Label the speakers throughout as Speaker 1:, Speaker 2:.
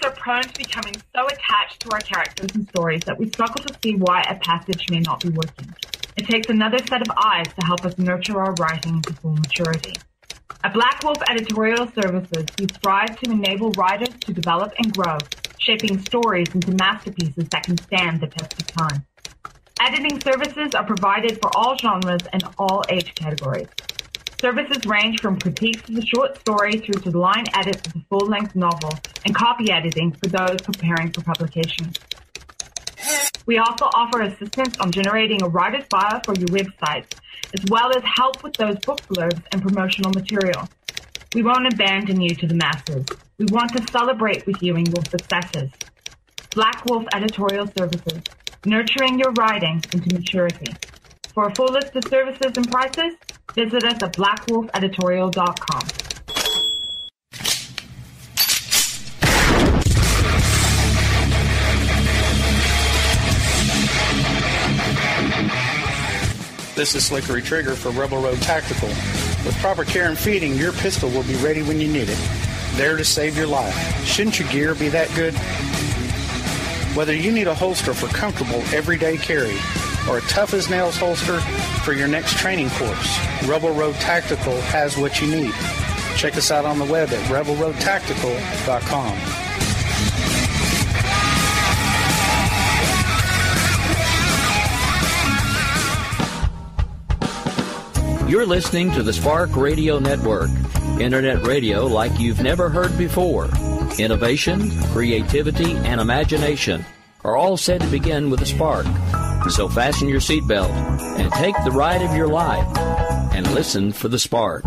Speaker 1: are prone to becoming so attached to our characters and stories that we struggle to see why a passage may not be working. It takes another set of eyes to help us nurture our writing to full maturity. At Black Wolf Editorial Services, we strive to enable writers to develop and grow, shaping stories into masterpieces that can stand the test of time. Editing services are provided for all genres and all age categories. Services range from critiques of the short story through to the line edits of the full-length novel and copy editing for those preparing for publication. We also offer assistance on generating a writer's bio for your websites, as well as help with those book blurbs and promotional material. We won't abandon you to the masses. We want to celebrate with you in your successes. Black Wolf Editorial Services, nurturing your writing into maturity. For a full list of services and prices, visit us at blackwolfeditorial.com.
Speaker 2: This is Slickery Trigger for Rebel Road Tactical. With proper care and feeding, your pistol will be ready when you need it. There to save your life. Shouldn't your gear be that good? Whether you need a holster for comfortable everyday carry or a tough-as-nails holster for your next training course, Rebel Road Tactical has what you need. Check us out on the web at rebelroadtactical.com.
Speaker 3: You're listening to the Spark Radio Network, internet radio like you've never heard before. Innovation, creativity, and imagination are all said to begin with a spark. So fasten your seatbelt and take the ride of your life and listen for the spark.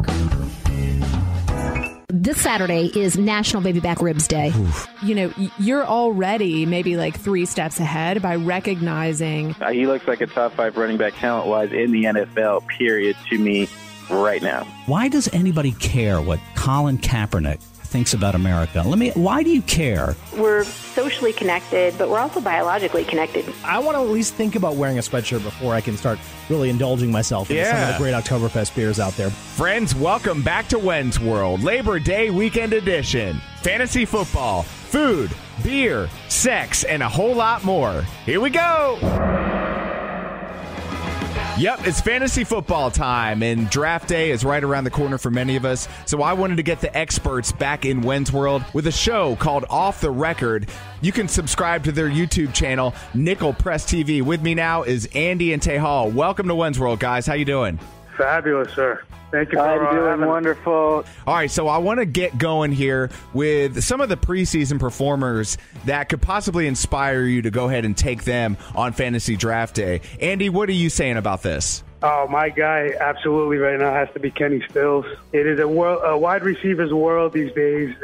Speaker 4: This Saturday is National Baby Back Ribs Day.
Speaker 5: Oof. You know, you're already maybe like 3 steps ahead by recognizing.
Speaker 6: He looks like a top 5 running back talent-wise in the NFL, period, to me right now.
Speaker 7: Why does anybody care what Colin Kaepernick thinks about America? Why do you care?
Speaker 8: We're socially connected, but we're also biologically connected.
Speaker 9: I want to at least think about wearing a sweatshirt before I can start really indulging myself in some of the great Oktoberfest beers out there.
Speaker 10: Friends, welcome back to Wenz World, Labor Day Weekend Edition. Fantasy football, food, beer, sex, and a whole lot more. Here we go! Yep, it's fantasy football time, and draft day is right around the corner for many of us, so I wanted to get the experts back in Wenz World with a show called Off the Record. You can subscribe to their YouTube channel, Nickel Press TV. With me now is Andy and Tehal. Welcome to Wenz World, guys. How you doing?
Speaker 11: Fabulous, sir. Thank you for
Speaker 6: I'm doing wonderful.
Speaker 10: All right, so I want to get going here with some of the preseason performers that could possibly inspire you to go ahead and take them on Fantasy Draft Day. Andy, what are you saying about this?
Speaker 11: Oh, my guy absolutely right now has to be Kenny Stills. It is a wide receiver's world these days.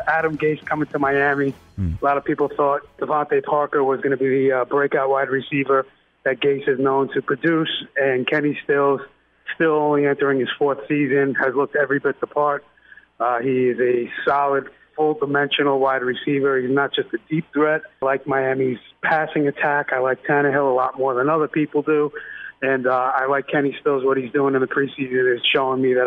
Speaker 11: Adam Gase coming to Miami. A lot of people thought Devontae Parker was going to be the breakout wide receiver that Gase is known to produce, and Kenny Stills, still only entering his 4th season, has looked every bit the part. He is a solid, full-dimensional wide receiver. He's not just a deep threat. I like Miami's passing attack. I like Tannehill a lot more than other people do. And I like Kenny Stills. What he's doing in the preseason is showing me that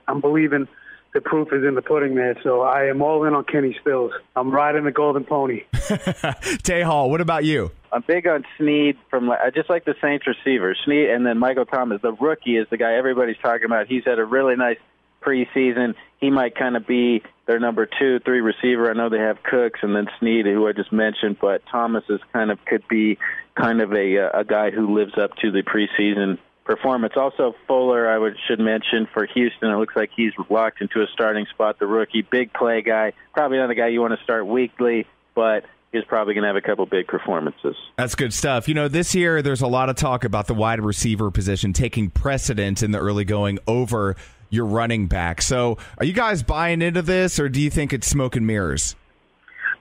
Speaker 11: I'm believing the proof is in the pudding there. So I am all in on Kenny Stills. I'm riding the golden pony.
Speaker 10: Tehal, what about you?
Speaker 6: I'm big on Snead. I just like the Saints receiver. Snead and then Michael Thomas. The rookie is the guy everybody's talking about. He's had a really nice preseason. He might kind of be their number 2, 3 receiver. I know they have Cooks and then Snead, who I just mentioned, but Thomas is could be kind of a guy who lives up to the preseason performance. Also, Fuller, should mention for Houston. It looks like he's locked into a starting spot. The rookie, big play guy. Probably not a guy you want to start weekly, but he's probably going to have a couple big performances.
Speaker 10: That's good stuff. You know, this year there's a lot of talk about the wide receiver position taking precedence in the early going over your running back. So are you guys buying into this, or do you think it's smoke and mirrors?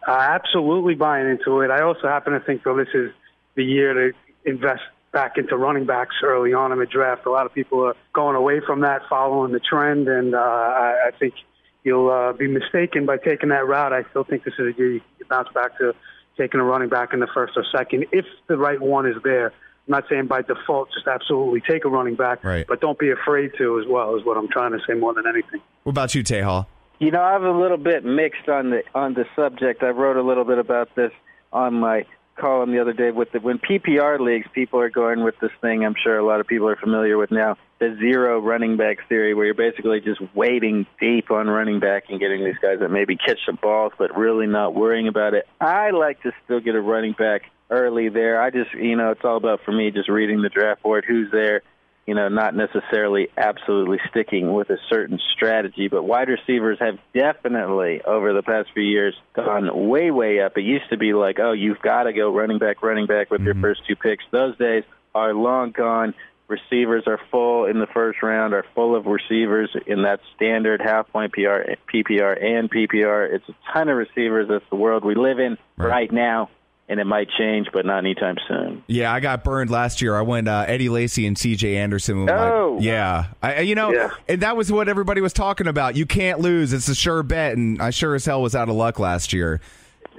Speaker 11: Absolutely buying into it. I also happen to think, though, this is the year to invest back into running backs early on in the draft. A lot of people are going away from that, following the trend, and I think you'll be mistaken by taking that route. I still think this is a year you bounce back to taking a running back in the 1st or 2nd, if the right one is there. I'm not saying by default just absolutely take a running back,
Speaker 10: right,
Speaker 11: but don't be afraid to as well, is what I'm trying to say more than anything.
Speaker 10: What about you, Tehal?
Speaker 6: I'm a little bit mixed on the subject. I wrote a little bit about this on my column the other day. When PPR leagues, people are going with this thing I'm sure a lot of people are familiar with now, the zero running back theory, where you're basically just waiting deep on running back and getting these guys that maybe catch some balls but really not worrying about it. I like to still get a running back early there. I just, it's all about, for me, just reading the draft board, who's there, not necessarily absolutely sticking with a certain strategy. But wide receivers have definitely, over the past few years, gone way, way up. It used to be like, oh, you've got to go running back with your first two picks. Those days are long gone. Receivers are full in the first round, are full of receivers in that standard half-point PPR and PPR. It's a ton of receivers. That's the world we live in right now. And it might change, but not anytime soon.
Speaker 10: Yeah, I got burned last year. I went Eddie Lacy and C.J. Anderson.
Speaker 6: Yeah.
Speaker 10: And that was what everybody was talking about. You can't lose. It's a sure bet, and I sure as hell was out of luck last year.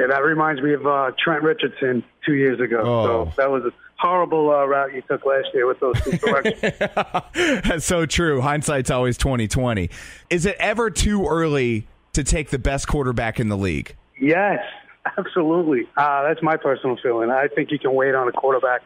Speaker 11: Yeah, that reminds me of Trent Richardson 2 years ago.
Speaker 10: Oh.
Speaker 11: So that was a horrible route you took last year with those two selections.
Speaker 10: That's so true. Hindsight's always 20/20. Is it ever too early to take the best quarterback in the league?
Speaker 11: Yes. Absolutely. That's my personal feeling. I think you can wait on a quarterback.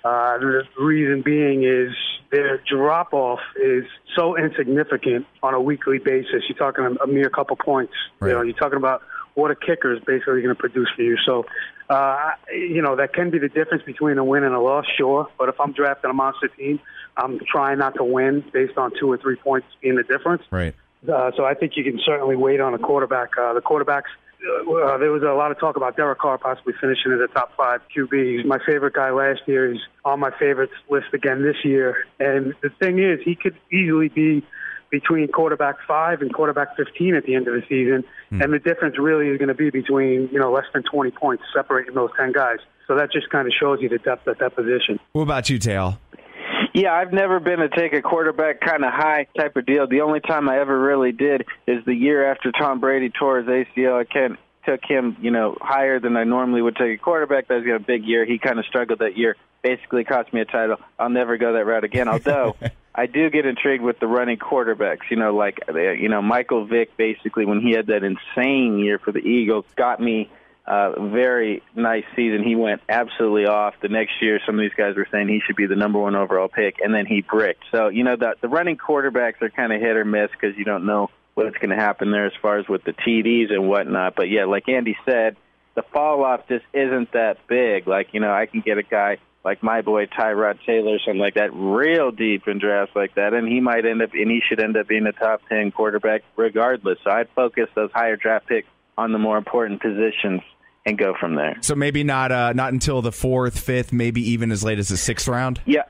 Speaker 11: The reason being is their drop-off is so insignificant on a weekly basis. You're talking a mere couple points.
Speaker 10: Right.
Speaker 11: You're talking about what a kicker is basically going to produce for you. So, that can be the difference between a win and a loss, sure. But if I'm drafting a monster team, I'm trying not to win based on 2 or 3 points being the difference.
Speaker 10: Right.
Speaker 11: So I think you can certainly wait on a quarterback. The quarterbacks, there was a lot of talk about Derek Carr possibly finishing as a top 5 QB. He's my favorite guy last year. He's on my favorites list again this year. And the thing is, he could easily be between quarterback 5 and quarterback 15 at the end of the season. And the difference really is going to be between, less than 20 points separating those 10 guys. So that just kind of shows you the depth at that position.
Speaker 10: What about you, Tail?
Speaker 6: Yeah, I've never been to take a quarterback kind of high type of deal. The only time I ever really did is the year after Tom Brady tore his ACL. I took him, higher than I normally would take a quarterback. That was a big year. He kind of struggled that year. Basically cost me a title. I'll never go that route again, although I do get intrigued with the running quarterbacks. Michael Vick, basically, when he had that insane year for the Eagles, got me very nice season. He went absolutely off. The next year, some of these guys were saying he should be the number 1 overall pick, and then he bricked. So, the running quarterbacks are kind of hit or miss because you don't know what's going to happen there as far as with the TDs and whatnot. But, yeah, like Andy said, the fall-off just isn't that big. I can get a guy like my boy Tyrod Taylor or something like that real deep in drafts like that, and he should end up being a top 10 quarterback regardless. So I'd focus those higher draft picks on the more important positions and go from there.
Speaker 10: So maybe not until the 4th, 5th, maybe even as late as the 6th round?
Speaker 6: Yeah,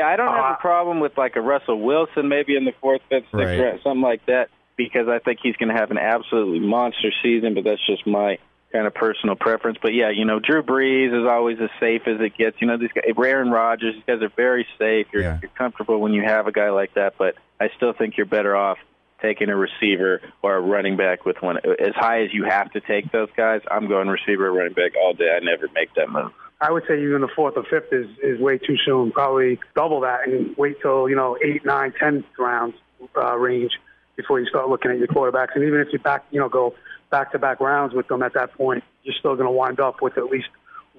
Speaker 6: I don't have a problem with a Russell Wilson maybe in the 4th, 5th, 6th round, something like that, because I think he's going to have an absolutely monster season, but that's just my kind of personal preference. But, yeah, Drew Brees is always as safe as it gets. These guys, Aaron Rodgers, these guys are very safe. You're comfortable when you have a guy like that, but I still think you're better off taking a receiver or a running back with one. As high as you have to take those guys, I'm going receiver or running back all day. I never make that move.
Speaker 11: I would say even the 4th or 5th is way too soon. Probably double that and wait till, 8, 9, 10 rounds range before you start looking at your quarterbacks. And even if you go back-to-back rounds with them at that point, you're still going to wind up with at least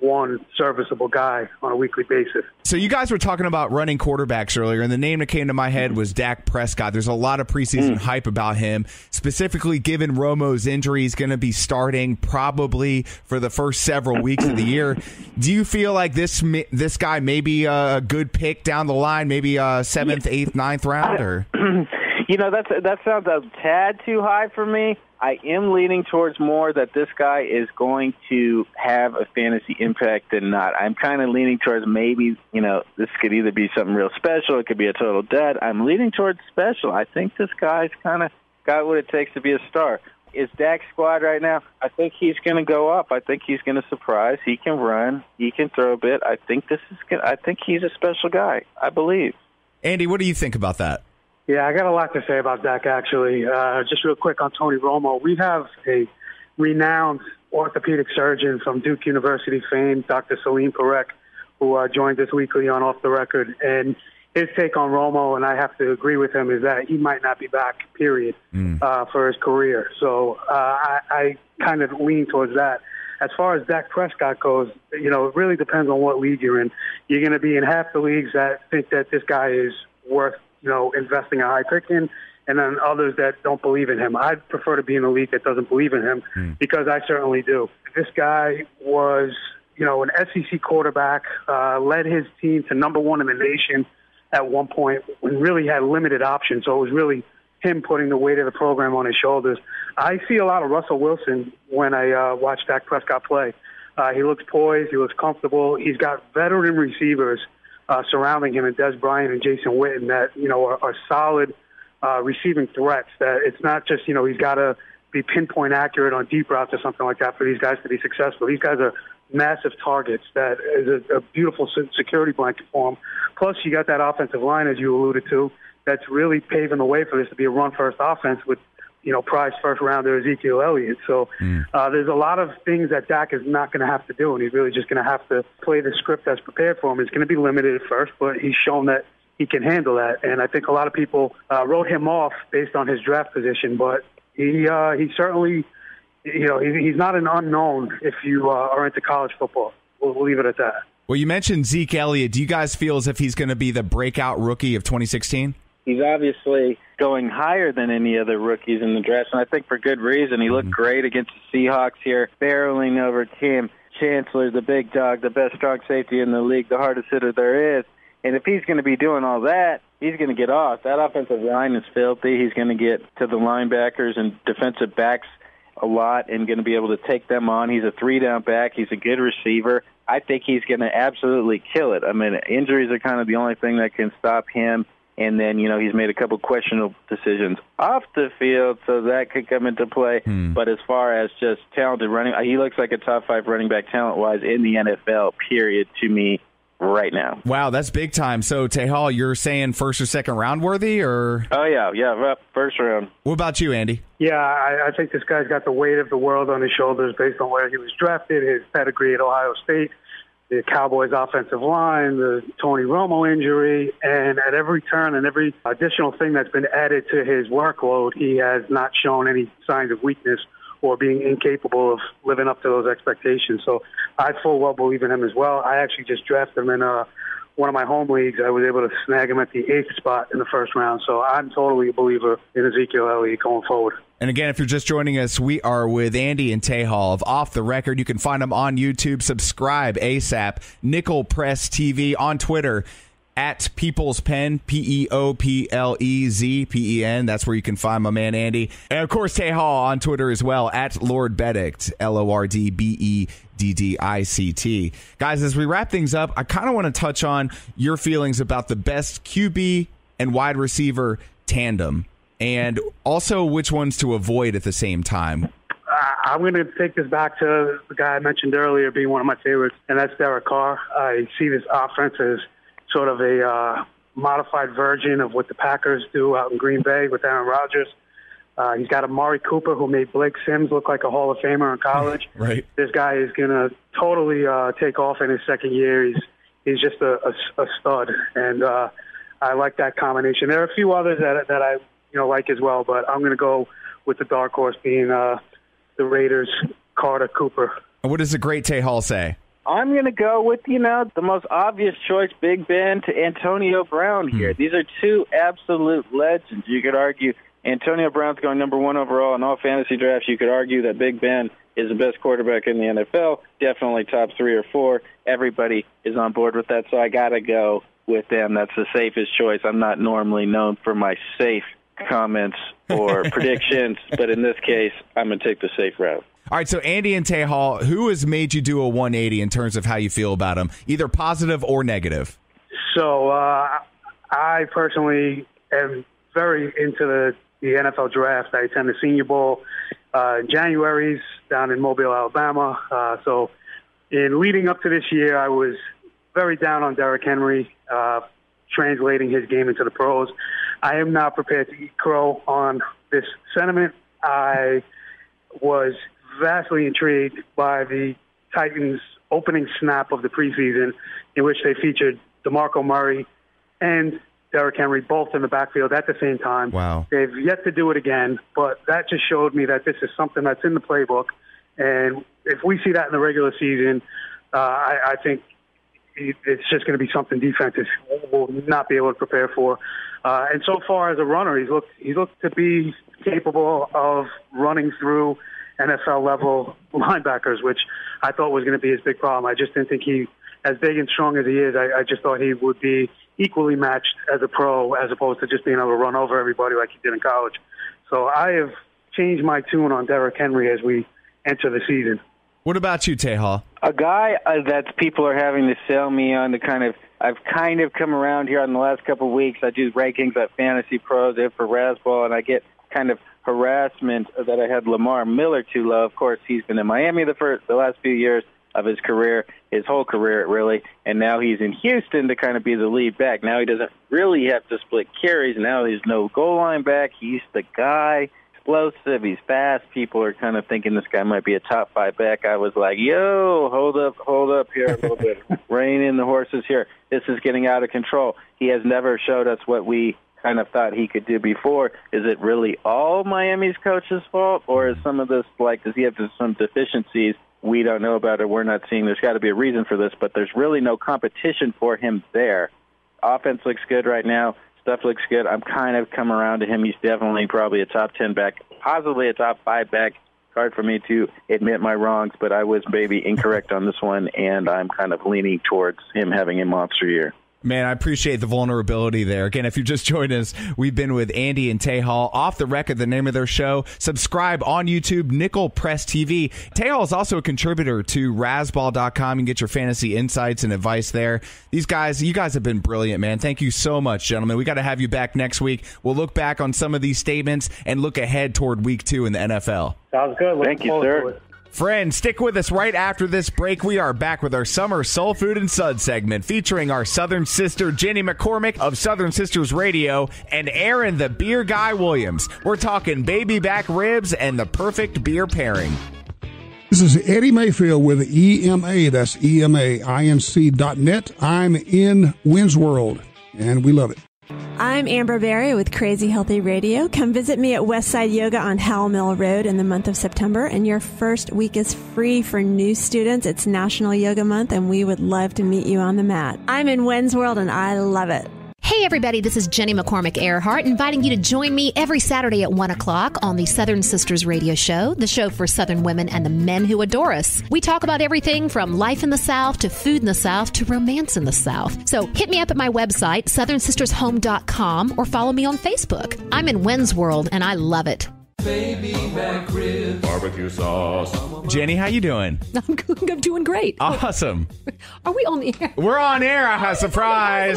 Speaker 11: one serviceable guy on a weekly basis.
Speaker 10: So you guys were talking about running quarterbacks earlier, and the name that came to my head was Dak Prescott. There's a lot of preseason hype about him, specifically given Romo's injury. He's going to be starting probably for the first several weeks of the year. Do you feel like this guy may be a good pick down the line, maybe 7th, 8th, 9th round? Or
Speaker 6: that sounds a tad too high for me. I am leaning towards more that this guy is going to have a fantasy impact than not. I'm kind of leaning towards maybe, this could either be something real special. It could be a total dud. I'm leaning towards special. I think this guy's kind of got what it takes to be a star. Is Dak's squad right now? I think he's going to go up. I think he's going to surprise. He can run. He can throw a bit. I think he's a special guy. I believe.
Speaker 10: Andy, what do you think about that?
Speaker 11: Yeah, I got a lot to say about Dak, actually. Just real quick on Tony Romo. We have a renowned orthopedic surgeon from Duke University fame, Dr. Salim Parekh, who joined us weekly on Off the Record. And his take on Romo, and I have to agree with him, is that he might not be back, period, for his career. So I kind of lean towards that. As far as Dak Prescott goes, it really depends on what league you're in. You're going to be in half the leagues that think that this guy is worth, investing a high pick in, and then others that don't believe in him. I'd prefer to be in a league that doesn't believe in him because I certainly do. This guy was, an SEC quarterback, led his team to number one in the nation at one point when really had limited options. So it was really him putting the weight of the program on his shoulders. I see a lot of Russell Wilson when I watch Dak Prescott play. He looks poised. He looks comfortable. He's got veteran receivers surrounding him, and Des Bryant and Jason Witten that, are solid receiving threats. That it's not just, he's got to be pinpoint accurate on deep routes or something like that for these guys to be successful. These guys are massive targets. That is a beautiful security blanket for them. Plus, you got that offensive line, as you alluded to, that's really paving the way for this to be a run-first offense with, prized first-rounder Ezekiel Elliott. So there's a lot of things that Dak is not going to have to do, and he's really just going to have to play the script that's prepared for him. It's going to be limited at first, but he's shown that he can handle that. And I think a lot of people wrote him off based on his draft position, but he certainly, he's not an unknown if you are into college football. We'll leave it at that.
Speaker 10: Well, you mentioned Zeke Elliott. Do you guys feel as if he's going to be the breakout rookie of 2016?
Speaker 6: He's obviously going higher than any other rookies in the draft, and I think for good reason. He looked great against the Seahawks here, barreling over Tim Chancellor, the big dog, the best strong safety in the league, the hardest hitter there is. And if he's going to be doing all that, he's going to get off. That offensive line is filthy. He's going to get to the linebackers and defensive backs a lot and going to be able to take them on. He's a three-down back. He's a good receiver. I think he's going to absolutely kill it. I mean, injuries are kind of the only thing that can stop him. And then, he's made a couple questionable decisions off the field, so that could come into play. But as far as just talented running, he looks like a top 5 running back talent-wise in the NFL, period, to me right now.
Speaker 10: Wow, that's big time. So, Tehal, you're saying first or second round worthy, or?
Speaker 6: Oh, yeah, first round.
Speaker 10: What about you, Andy?
Speaker 11: Yeah, I think this guy's got the weight of the world on his shoulders based on where he was drafted, his pedigree at Ohio State, the Cowboys' offensive line, the Tony Romo injury, and at every turn and every additional thing that's been added to his workload, he has not shown any signs of weakness or being incapable of living up to those expectations. So I full well believe in him as well. I actually just drafted him in one of my home leagues. I was able to snag him at the 8th spot in the first round. So I'm totally a believer in Ezekiel Elliott going forward.
Speaker 10: And again, if you're just joining us, we are with Andy and Tehal of Off the Record. You can find them on YouTube. Subscribe ASAP. Nickel Press TV on Twitter at People's Pen, PeopleZPen. That's where you can find my man Andy. And of course, Tehal on Twitter as well at Lord Benedict, LordBeddict. Guys, as we wrap things up, I kind of want to touch on your feelings about the best QB and wide receiver tandem, and also which ones to avoid at the same time.
Speaker 11: I'm going to take this back to the guy I mentioned earlier being one of my favorites, and that's Derek Carr. I see this offense as sort of a modified version of what the Packers do out in Green Bay with Aaron Rodgers. He's got Amari Cooper, who made Blake Sims look like a Hall of Famer in college.
Speaker 10: Right.
Speaker 11: This guy is going to totally take off in his second year. He's just a stud, and I like that combination. There are a few others that I like as well, but I'm going to go with the dark horse being the Raiders, Carter Cooper.
Speaker 10: What does the great Tehal say?
Speaker 6: I'm going to go with, the most obvious choice, Big Ben to Antonio Brown here. These are two absolute legends. You could argue Antonio Brown's going number 1 overall in all fantasy drafts. You could argue that Big Ben is the best quarterback in the NFL, definitely top 3 or 4. Everybody is on board with that, so I got to go with them. That's the safest choice. I'm not normally known for my safe comments or predictions, but in this case, I'm going to take the safe route.
Speaker 10: All right, so Andy and Tehal, who has made you do a 180 in terms of how you feel about them, either positive or negative?
Speaker 11: So I personally am very into the NFL draft. I attend the Senior Bowl in January's down in Mobile, Alabama. So in leading up to this year, I was very down on Derrick Henry, translating his game into the pros. I am not prepared to eat crow on this sentiment. I was vastly intrigued by the Titans' opening snap of the preseason, in which they featured DeMarco Murray and Derrick Henry both in the backfield at the same time.
Speaker 10: Wow.
Speaker 11: They've yet to do it again, but that just showed me that this is something that's in the playbook. And if we see that in the regular season, I think it's just going to be something defenses will not be able to prepare for. And so far as a runner, he's looked to be capable of running through NFL-level linebackers, which I thought was going to be his big problem. I just didn't think he, as big and strong as he is, I just thought he would be equally matched as a pro as opposed to just being able to run over everybody like he did in college. So I have changed my tune on Derrick Henry as we enter the season.
Speaker 10: What about you, Tehal?
Speaker 6: A guy that people are having to sell me on I've kind of come around here on the last couple of weeks. I do rankings at Fantasy Pros and for Razzball, and I get kind of harassment that I had Lamar Miller too low. Of course, he's been in Miami the last few years of his career, his whole career really, and now he's in Houston to kind of be the lead back. Now he doesn't really have to split carries. Now he's no goal line back. He's the guy. Explosive, he's fast. People are kind of thinking this guy might be a top 5 back. I was like, yo, hold up here a little bit. Rein in the horses here. This is getting out of control. He has never showed us what we kind of thought he could do before. Is it really all Miami's coach's fault, or is some of this, like, does he have some deficiencies we don't know about or we're not seeing? There's got to be a reason for this, but there's really no competition for him there. Offense looks good right now. Stuff looks good. I'm kind of come around to him. He's definitely probably a top 10 back, possibly a top 5 back. Hard for me to admit my wrongs, but I was maybe incorrect on this one, and I'm kind of leaning towards him having a monster year.
Speaker 10: Man, I appreciate the vulnerability there. Again, if you just joined us, we've been with Andy and Tehal. Off the Record, the name of their show. Subscribe on YouTube, Nickel Press TV. Tehal is also a contributor to Razzball.com. You can get your fantasy insights and advice there. You guys have been brilliant, man. Thank you so much, gentlemen. We got to have you back next week. We'll look back on some of these statements and look ahead toward week 2 in the NFL.
Speaker 11: Sounds good.
Speaker 6: Thank you, sir.
Speaker 10: Friends, stick with us right after this break. We are back with our Summer Soul Food and Sud segment featuring our Southern sister, Jenny McCormick of Southern Sisters Radio, and Aaron, the beer guy Williams. We're talking baby back ribs and the perfect beer pairing.
Speaker 12: This is Eddie Mayfield with EMA. That's EMAINC.net. I'm in Wenz World, and we love it.
Speaker 13: I'm Amber Berry with Crazy Healthy Radio. Come visit me at Westside Yoga on Howell Mill Road in the month of September, and your first week is free for new students. It's National Yoga Month, and we would love to meet you on the mat. I'm in Wenz World, and I love it.
Speaker 4: Hey, everybody, this is Jenny McCormick Earhart, inviting you to join me every Saturday at 1 o'clock on the Southern Sisters Radio Show, the show for Southern women and the men who adore us. We talk about everything from life in the South to food in the South to romance in the South. So hit me up at my website, southernsistershome.com, or follow me on Facebook. I'm in Wenz World, and I love it.
Speaker 14: Baby back ribs, barbecue sauce.
Speaker 10: Jenny, how you doing?
Speaker 4: I'm doing great.
Speaker 10: Awesome.
Speaker 4: Are we on the air?
Speaker 10: We're on air. Surprise.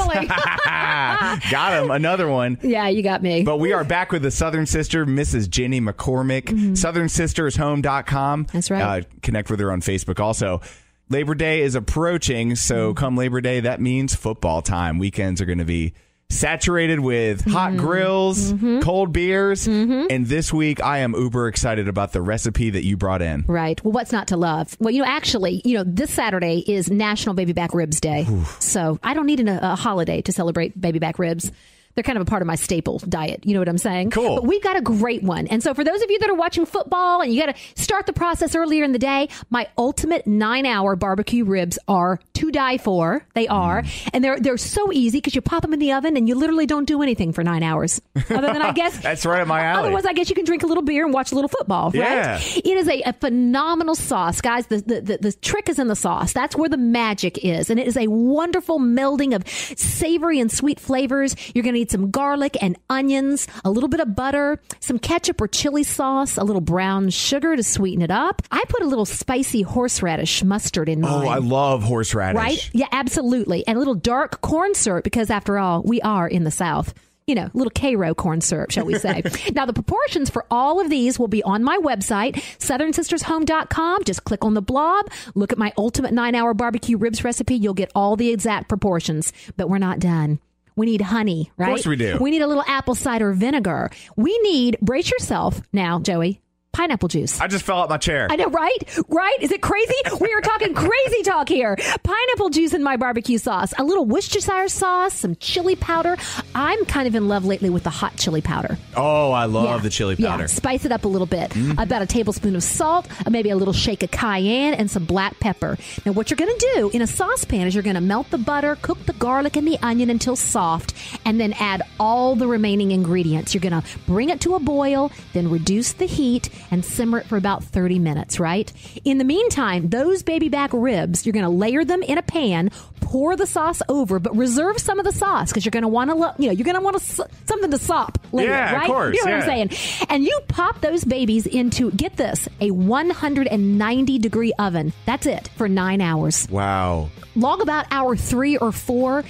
Speaker 10: Got him. Another one.
Speaker 4: Yeah, you got me.
Speaker 10: But we are back with the Southern Sister, Mrs. Jenny McCormick, SouthernSistersHome.com.
Speaker 4: That's right.
Speaker 10: Connect with her on Facebook also. Labor Day is approaching, so come Labor Day, that means football time. Weekends are going to be saturated with hot grills, cold beers, and this week I am uber excited about the recipe that you brought in.
Speaker 4: Right. Well, what's not to love? Well, actually, this Saturday is National Baby Back Ribs Day. Oof. So I don't need a holiday to celebrate baby back ribs. They're kind of a part of my staple diet. You know what I'm saying?
Speaker 10: Cool.
Speaker 4: But we've got a great one. And so for those of you that are watching football and you got to start the process earlier in the day, my ultimate 9-hour barbecue ribs are to die for. They are. And they're so easy because you pop them in the oven and you literally don't do anything for 9 hours. Other than, I guess.
Speaker 10: That's right up my alley.
Speaker 4: Otherwise, I guess you can drink a little beer and watch a little football, right?
Speaker 10: Yeah.
Speaker 4: It is a phenomenal sauce, guys. The trick is in the sauce. That's where the magic is. And it is a wonderful melding of savory and sweet flavors. You're going to need some garlic and onions, a little bit of butter, some ketchup or chili sauce, a little brown sugar to sweeten it up. I put a little spicy horseradish mustard in mine.
Speaker 10: Oh, I love horseradish.
Speaker 4: Right? Yeah, absolutely. And a little dark corn syrup because, after all, we are in the South. A little Cairo corn syrup, shall we say. Now, the proportions for all of these will be on my website, southernsistershome.com. Just click on the blob, look at my ultimate 9-hour barbecue ribs recipe. You'll get all the exact proportions, but we're not done. We need honey, right?
Speaker 10: Of course we do.
Speaker 4: We need a little apple cider vinegar. We need, brace yourself now, Joey, Pineapple juice.
Speaker 10: I just fell out my chair.
Speaker 4: I know, right? Right? Is it crazy? We are talking crazy talk here. Pineapple juice in my barbecue sauce, a little Worcestershire sauce, some chili powder. I'm kind of in love lately with the hot chili powder.
Speaker 10: Oh, I love the chili powder.
Speaker 4: Yeah, spice it up a little bit. About a tablespoon of salt, maybe a little shake of cayenne, and some black pepper. Now, what you're going to do in a saucepan is you're going to melt the butter, cook the garlic and the onion until soft, and then add all the remaining ingredients. You're going to bring it to a boil, then reduce the heat, and simmer it for about 30 minutes, right? In the meantime, those baby back ribs, you're going to layer them in a pan, pour the sauce over, but reserve some of the sauce because you're going to want to, something to sop later, right?
Speaker 10: Of course,
Speaker 4: you know what I'm saying? And you pop those babies into, get this, a 190-degree oven. That's it for 9 hours.
Speaker 10: Wow.
Speaker 4: Log about hour 3 or 4.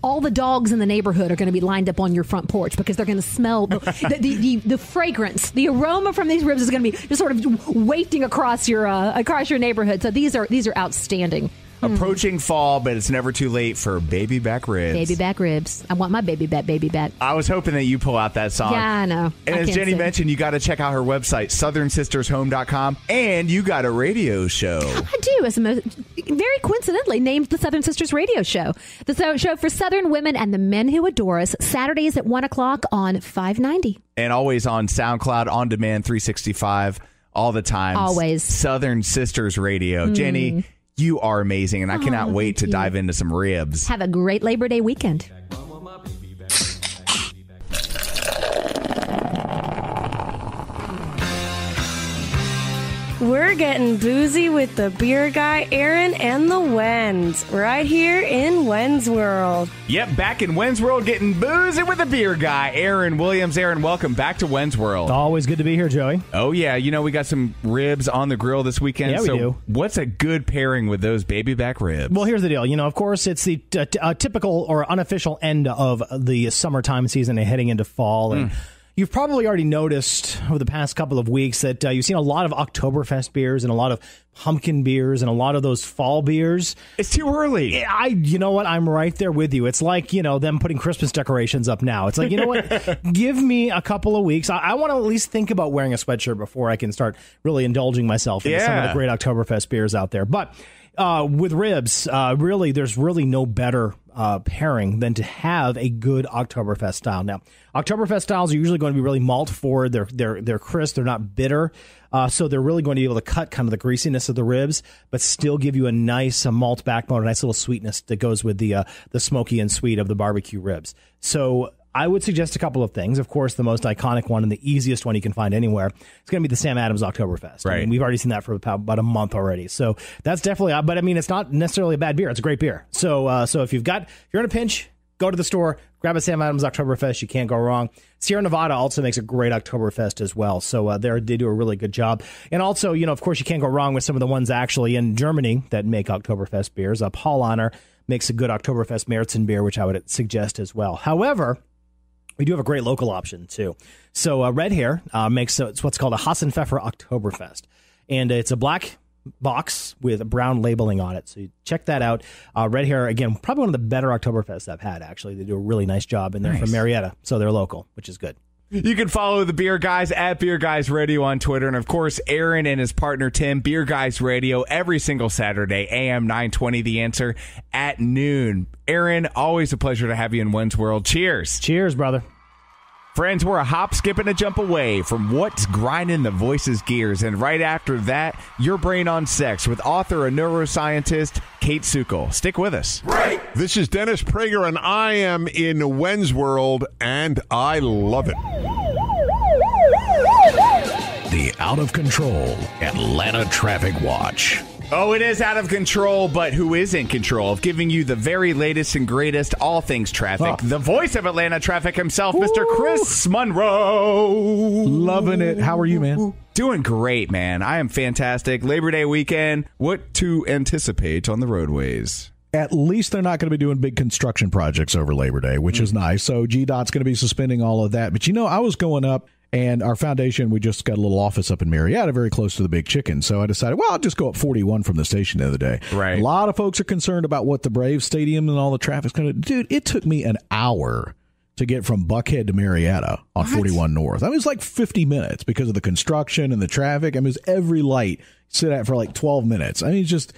Speaker 4: All the dogs in the neighborhood are going to be lined up on your front porch because they're going to smell the fragrance, the aroma from these ribs is going to be just sort of wafting across your neighborhood. So these are outstanding.
Speaker 10: Approaching fall, but it's never too late for baby back ribs.
Speaker 4: Baby back ribs. I want my baby back.
Speaker 10: I was hoping that you pull out that song.
Speaker 4: Yeah, I know.
Speaker 10: And as Jenny mentioned, you got to check out her website, southernsistershome.com, and you got a radio show.
Speaker 4: I do, very coincidentally named the Southern Sisters Radio Show. The show for Southern women and the men who adore us, Saturdays at 1 o'clock on 590.
Speaker 10: And always on SoundCloud, On Demand 365, all the time.
Speaker 4: Always.
Speaker 10: Southern Sisters Radio. Jenny, you are amazing, and I cannot wait to dive into some ribs.
Speaker 4: Have a great Labor Day weekend.
Speaker 15: We're getting boozy with the beer guy, Aaron, and the Wenz, right here in Wenz World.
Speaker 10: Yep, back in Wenz World, getting boozy with the beer guy, Aaron Williams. Aaron, welcome back to Wenz World.
Speaker 9: Always good to be here, Joey.
Speaker 10: Oh, yeah. You know, we got some ribs on the grill this weekend.
Speaker 9: Yeah, we do.
Speaker 10: What's a good pairing with those baby back ribs?
Speaker 9: Well, here's the deal. You know, of course, it's the typical or unofficial end of the summertime season and heading into fall. And you've probably already noticed over the past couple of weeks that you've seen a lot of Oktoberfest beers and a lot of pumpkin beers and a lot of those fall beers.
Speaker 10: It's too early.
Speaker 9: You know what? I'm right there with you. It's like, you know, them putting Christmas decorations up now. It's like, you know what? Give me a couple of weeks. I want to at least think about wearing a sweatshirt before I can start really indulging myself in some of the great Oktoberfest beers out there. But with ribs, really, there's really no better pairing than to have a good Oktoberfest style. Now, Oktoberfest styles are usually going to be really malt forward. They're crisp. They're not bitter. So they're really going to be able to cut kind of the greasiness of the ribs, but still give you a nice malt backbone, a nice little sweetness that goes with the smoky and sweet of the barbecue ribs. So I would suggest a couple of things. Of course, the most iconic one and the easiest one you can find anywhere is going to be the Sam Adams Oktoberfest.
Speaker 10: Right.
Speaker 9: I mean, we've already seen that for about a month already. So that's definitely, but I mean, it's not necessarily a bad beer. It's a great beer. So if you're in a pinch, go to the store, grab a Sam Adams Oktoberfest. You can't go wrong. Sierra Nevada also makes a great Oktoberfest as well. So they do a really good job. And also, you know, of course, you can't go wrong with some of the ones actually in Germany that make Oktoberfest beers. Paulaner makes a good Oktoberfest Märzen beer, which I would suggest as well. However, we do have a great local option, too. So Red Hare makes it's what's called a Hassenpfeffer Oktoberfest. And it's a black box with brown labeling on it. So you check that out. Red Hare, again, probably one of the better Oktoberfests I've had, actually. They do a really nice job. And they're from Marietta, so they're local, which is good.
Speaker 10: You can follow the Beer Guys at Beer Guys Radio on Twitter. And, of course, Aaron and his partner, Tim, Beer Guys Radio every single Saturday, AM 920, The Answer, at noon. Aaron, always a pleasure to have you in Wenz World. Cheers.
Speaker 9: Cheers, brother.
Speaker 10: Friends, we're a hop, skip, and a jump away from what's grinding the voice's gears. And right after that, Your Brain on Sex with author and neuroscientist Kate Sukol. Stick with us.
Speaker 16: Right. This is Dennis Prager, and I am in Wenz World, and I love it.
Speaker 17: The Out of Control Atlanta Traffic Watch.
Speaker 10: Oh, it is out of control, but who is in control of giving you the very latest and greatest all things traffic? The voice of Atlanta traffic himself, Mr. Chris Monroe.
Speaker 18: Loving it. How are you, man?
Speaker 10: Doing great, man. I am fantastic. Labor Day weekend. What to anticipate on the roadways?
Speaker 18: At least they're not going to be doing big construction projects over Labor Day, which is nice. So GDOT's going to be suspending all of that. But, you know, I was going up. And our foundation, we just got a little office up in Marietta, very close to the Big Chicken. So I decided, well, I'll just go up 41 from the station the other day.
Speaker 10: Right.
Speaker 18: A lot of folks are concerned about what the Braves Stadium and all the traffic's going to do. Dude, it took me an hour to get from Buckhead to Marietta on 41 North. I mean, it's like 50 minutes because of the construction and the traffic. I mean, it's every light you sit at for like 12 minutes. I mean, it's just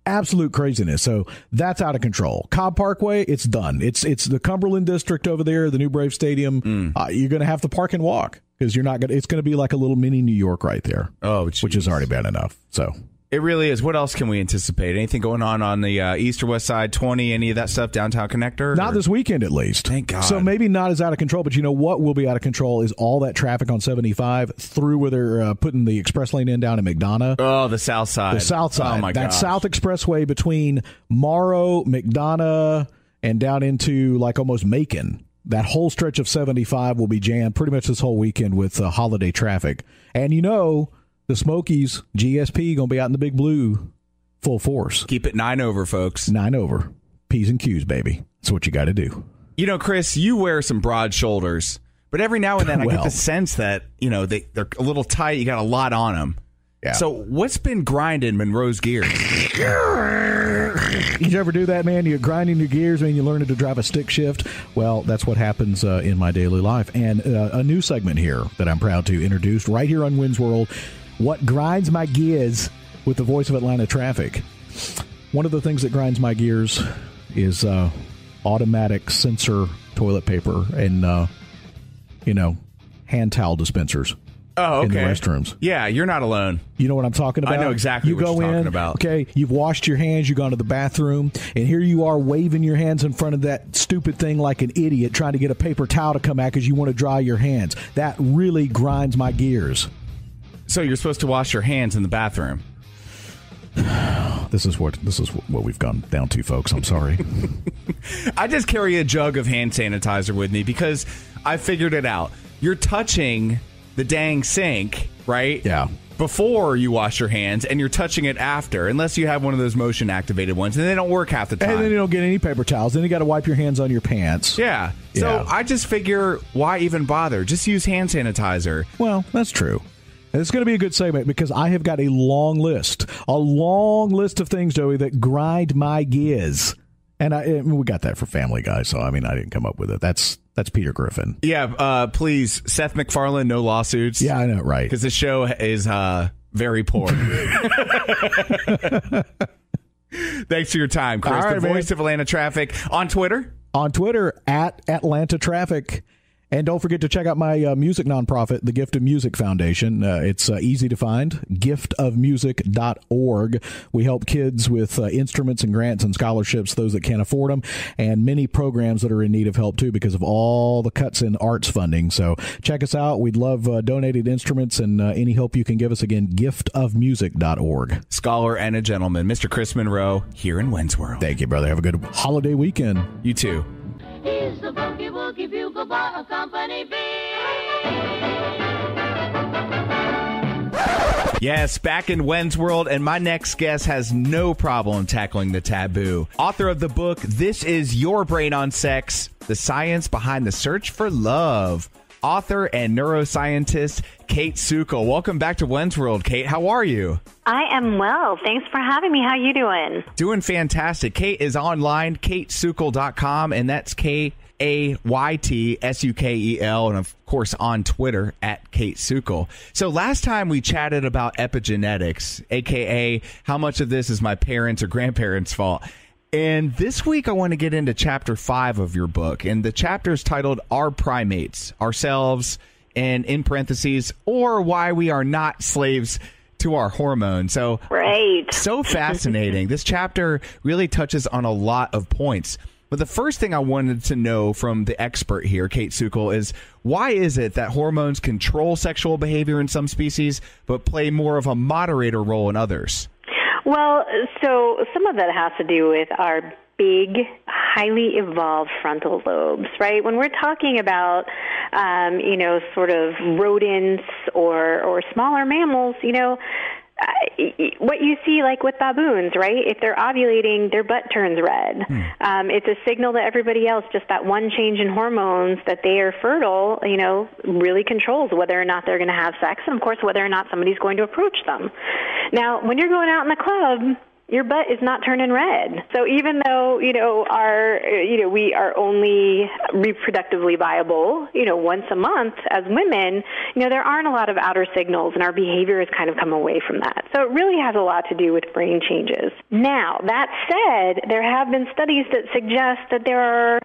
Speaker 18: absolute craziness. So that's out of control. Cobb Parkway, it's done. It's the Cumberland District over there, the new Brave Stadium. You're going to have to park and walk because you're not going. It's going to be like a little mini New York right there.
Speaker 10: Oh, geez.
Speaker 18: Which is already bad enough. So.
Speaker 10: It really is. What else can we anticipate? Anything going on the east or west side, 20, any of that stuff, downtown connector?
Speaker 18: Not this weekend, at least.
Speaker 10: Thank God.
Speaker 18: So maybe not as out of control, but you know what will be out of control is all that traffic on 75 through where they're putting the express lane in down in McDonough.
Speaker 10: Oh, the south side.
Speaker 18: The south side.
Speaker 10: Oh, my
Speaker 18: That
Speaker 10: gosh.
Speaker 18: south expressway between Morrow, McDonough, and down into like almost Macon. That whole stretch of 75 will be jammed pretty much this whole weekend with holiday traffic. And you know, the Smokies, GSP, going to be out in the Big Blue. Full force.
Speaker 10: Keep it 9 over, folks.
Speaker 18: 9 over. P's and Q's, baby. That's what you got to do.
Speaker 10: You know, Chris, you wear some broad shoulders, but every now and then I get the sense that, you know, they're a little tight. You got a lot on them.
Speaker 18: Yeah.
Speaker 10: So what's been grinding Monroe's gears?
Speaker 18: You ever do that, man? You're grinding your gears and you're learning to drive a stick shift. Well, that's what happens in my daily life. And a new segment here that I'm proud to introduce right here on Wenz World. What grinds my gears with the voice of Atlanta traffic. One of the things that grinds my gears is automatic sensor toilet paper and, hand towel dispensers.
Speaker 10: Oh, okay.
Speaker 18: In the restrooms.
Speaker 10: Yeah, you're not alone.
Speaker 18: You know what I'm talking about?
Speaker 10: I know exactly what you're talking about.
Speaker 18: Okay, you've washed your hands, you've gone to the bathroom, and here you are waving your hands in front of that stupid thing like an idiot trying to get a paper towel to come out because you want to dry your hands. That really grinds my gears.
Speaker 10: So you're supposed to wash your hands in the bathroom.
Speaker 18: This is what we've gone down to, folks. I'm sorry.
Speaker 10: I just carry a jug of hand sanitizer with me because I figured it out. You're touching the dang sink, right?
Speaker 18: Yeah.
Speaker 10: Before you wash your hands, and you're touching it after, unless you have one of those motion activated ones, and they don't work half the time.
Speaker 18: And then you don't get any paper towels. Then you got to wipe your hands on your pants.
Speaker 10: Yeah. So I just figure, why even bother? Just use hand sanitizer.
Speaker 18: Well, that's true. It's going to be a good segment because I have got a long list of things, Joey, that grind my gears. And we got that for Family Guy, so I mean, I didn't come up with it. That's Peter Griffin.
Speaker 10: Yeah, please, Seth MacFarlane, no lawsuits.
Speaker 18: Yeah, I know, right?
Speaker 10: Because the show is very poor. Thanks for your time, Chris.
Speaker 18: All right,
Speaker 10: the voice of Atlanta Traffic on Twitter.
Speaker 18: On Twitter at Atlanta Traffic. And don't forget to check out my music nonprofit, the Gift of Music Foundation. It's easy to find, giftofmusic.org. We help kids with instruments and grants and scholarships, those that can't afford them, and many programs that are in need of help, too, because of all the cuts in arts funding. So check us out. We'd love donated instruments and any help you can give us. Again, giftofmusic.org.
Speaker 10: Scholar and a gentleman, Mr. Chris Monroe, here in Wenz World.
Speaker 18: Thank you, brother. Have a good holiday weekend.
Speaker 10: You too.
Speaker 14: He's the boogie woogie bugle boy of Company B.
Speaker 10: Yes, back in Wenz World, and my next guest has no problem tackling the taboo. Author of the book, This Is Your Brain on Sex, The Science Behind the Search for Love. Author and neuroscientist Kate Sukel. Welcome back to Wenz World, Kate. How are you?
Speaker 8: I am well. Thanks for having me. How you doing?
Speaker 10: Doing fantastic. Kate is online, katesukel.com, and that's KAYTSUKEL, and of course on Twitter at Kate Sukel. So last time we chatted about epigenetics, aka how much of this is my parents' or grandparents' fault. And this week I want to get into chapter 5 of your book, and the chapter is titled Our Primates, Ourselves, and in parentheses, or Why We Are Not Slaves to Our Hormones. So,
Speaker 8: right.
Speaker 10: So fascinating. This chapter really touches on a lot of points. But the first thing I wanted to know from the expert here, Kate Sukel, is why is it that hormones control sexual behavior in some species, but play more of a moderator role in others?
Speaker 8: Well, so some of that has to do with our big, highly evolved frontal lobes, right? When we're talking about, sort of rodents or smaller mammals, what you see like with baboons, right? If they're ovulating, their butt turns red. It's a signal to everybody else, just that one change in hormones that they are fertile, really controls whether or not they're going to have sex and, of course, whether or not somebody's going to approach them. Now, when you're going out in the club, your butt is not turning red. So even though, we are only reproductively viable, once a month as women, there aren't a lot of outer signals, and our behavior has kind of come away from that. So it really has a lot to do with brain changes. Now, that said, there have been studies that suggest that there are,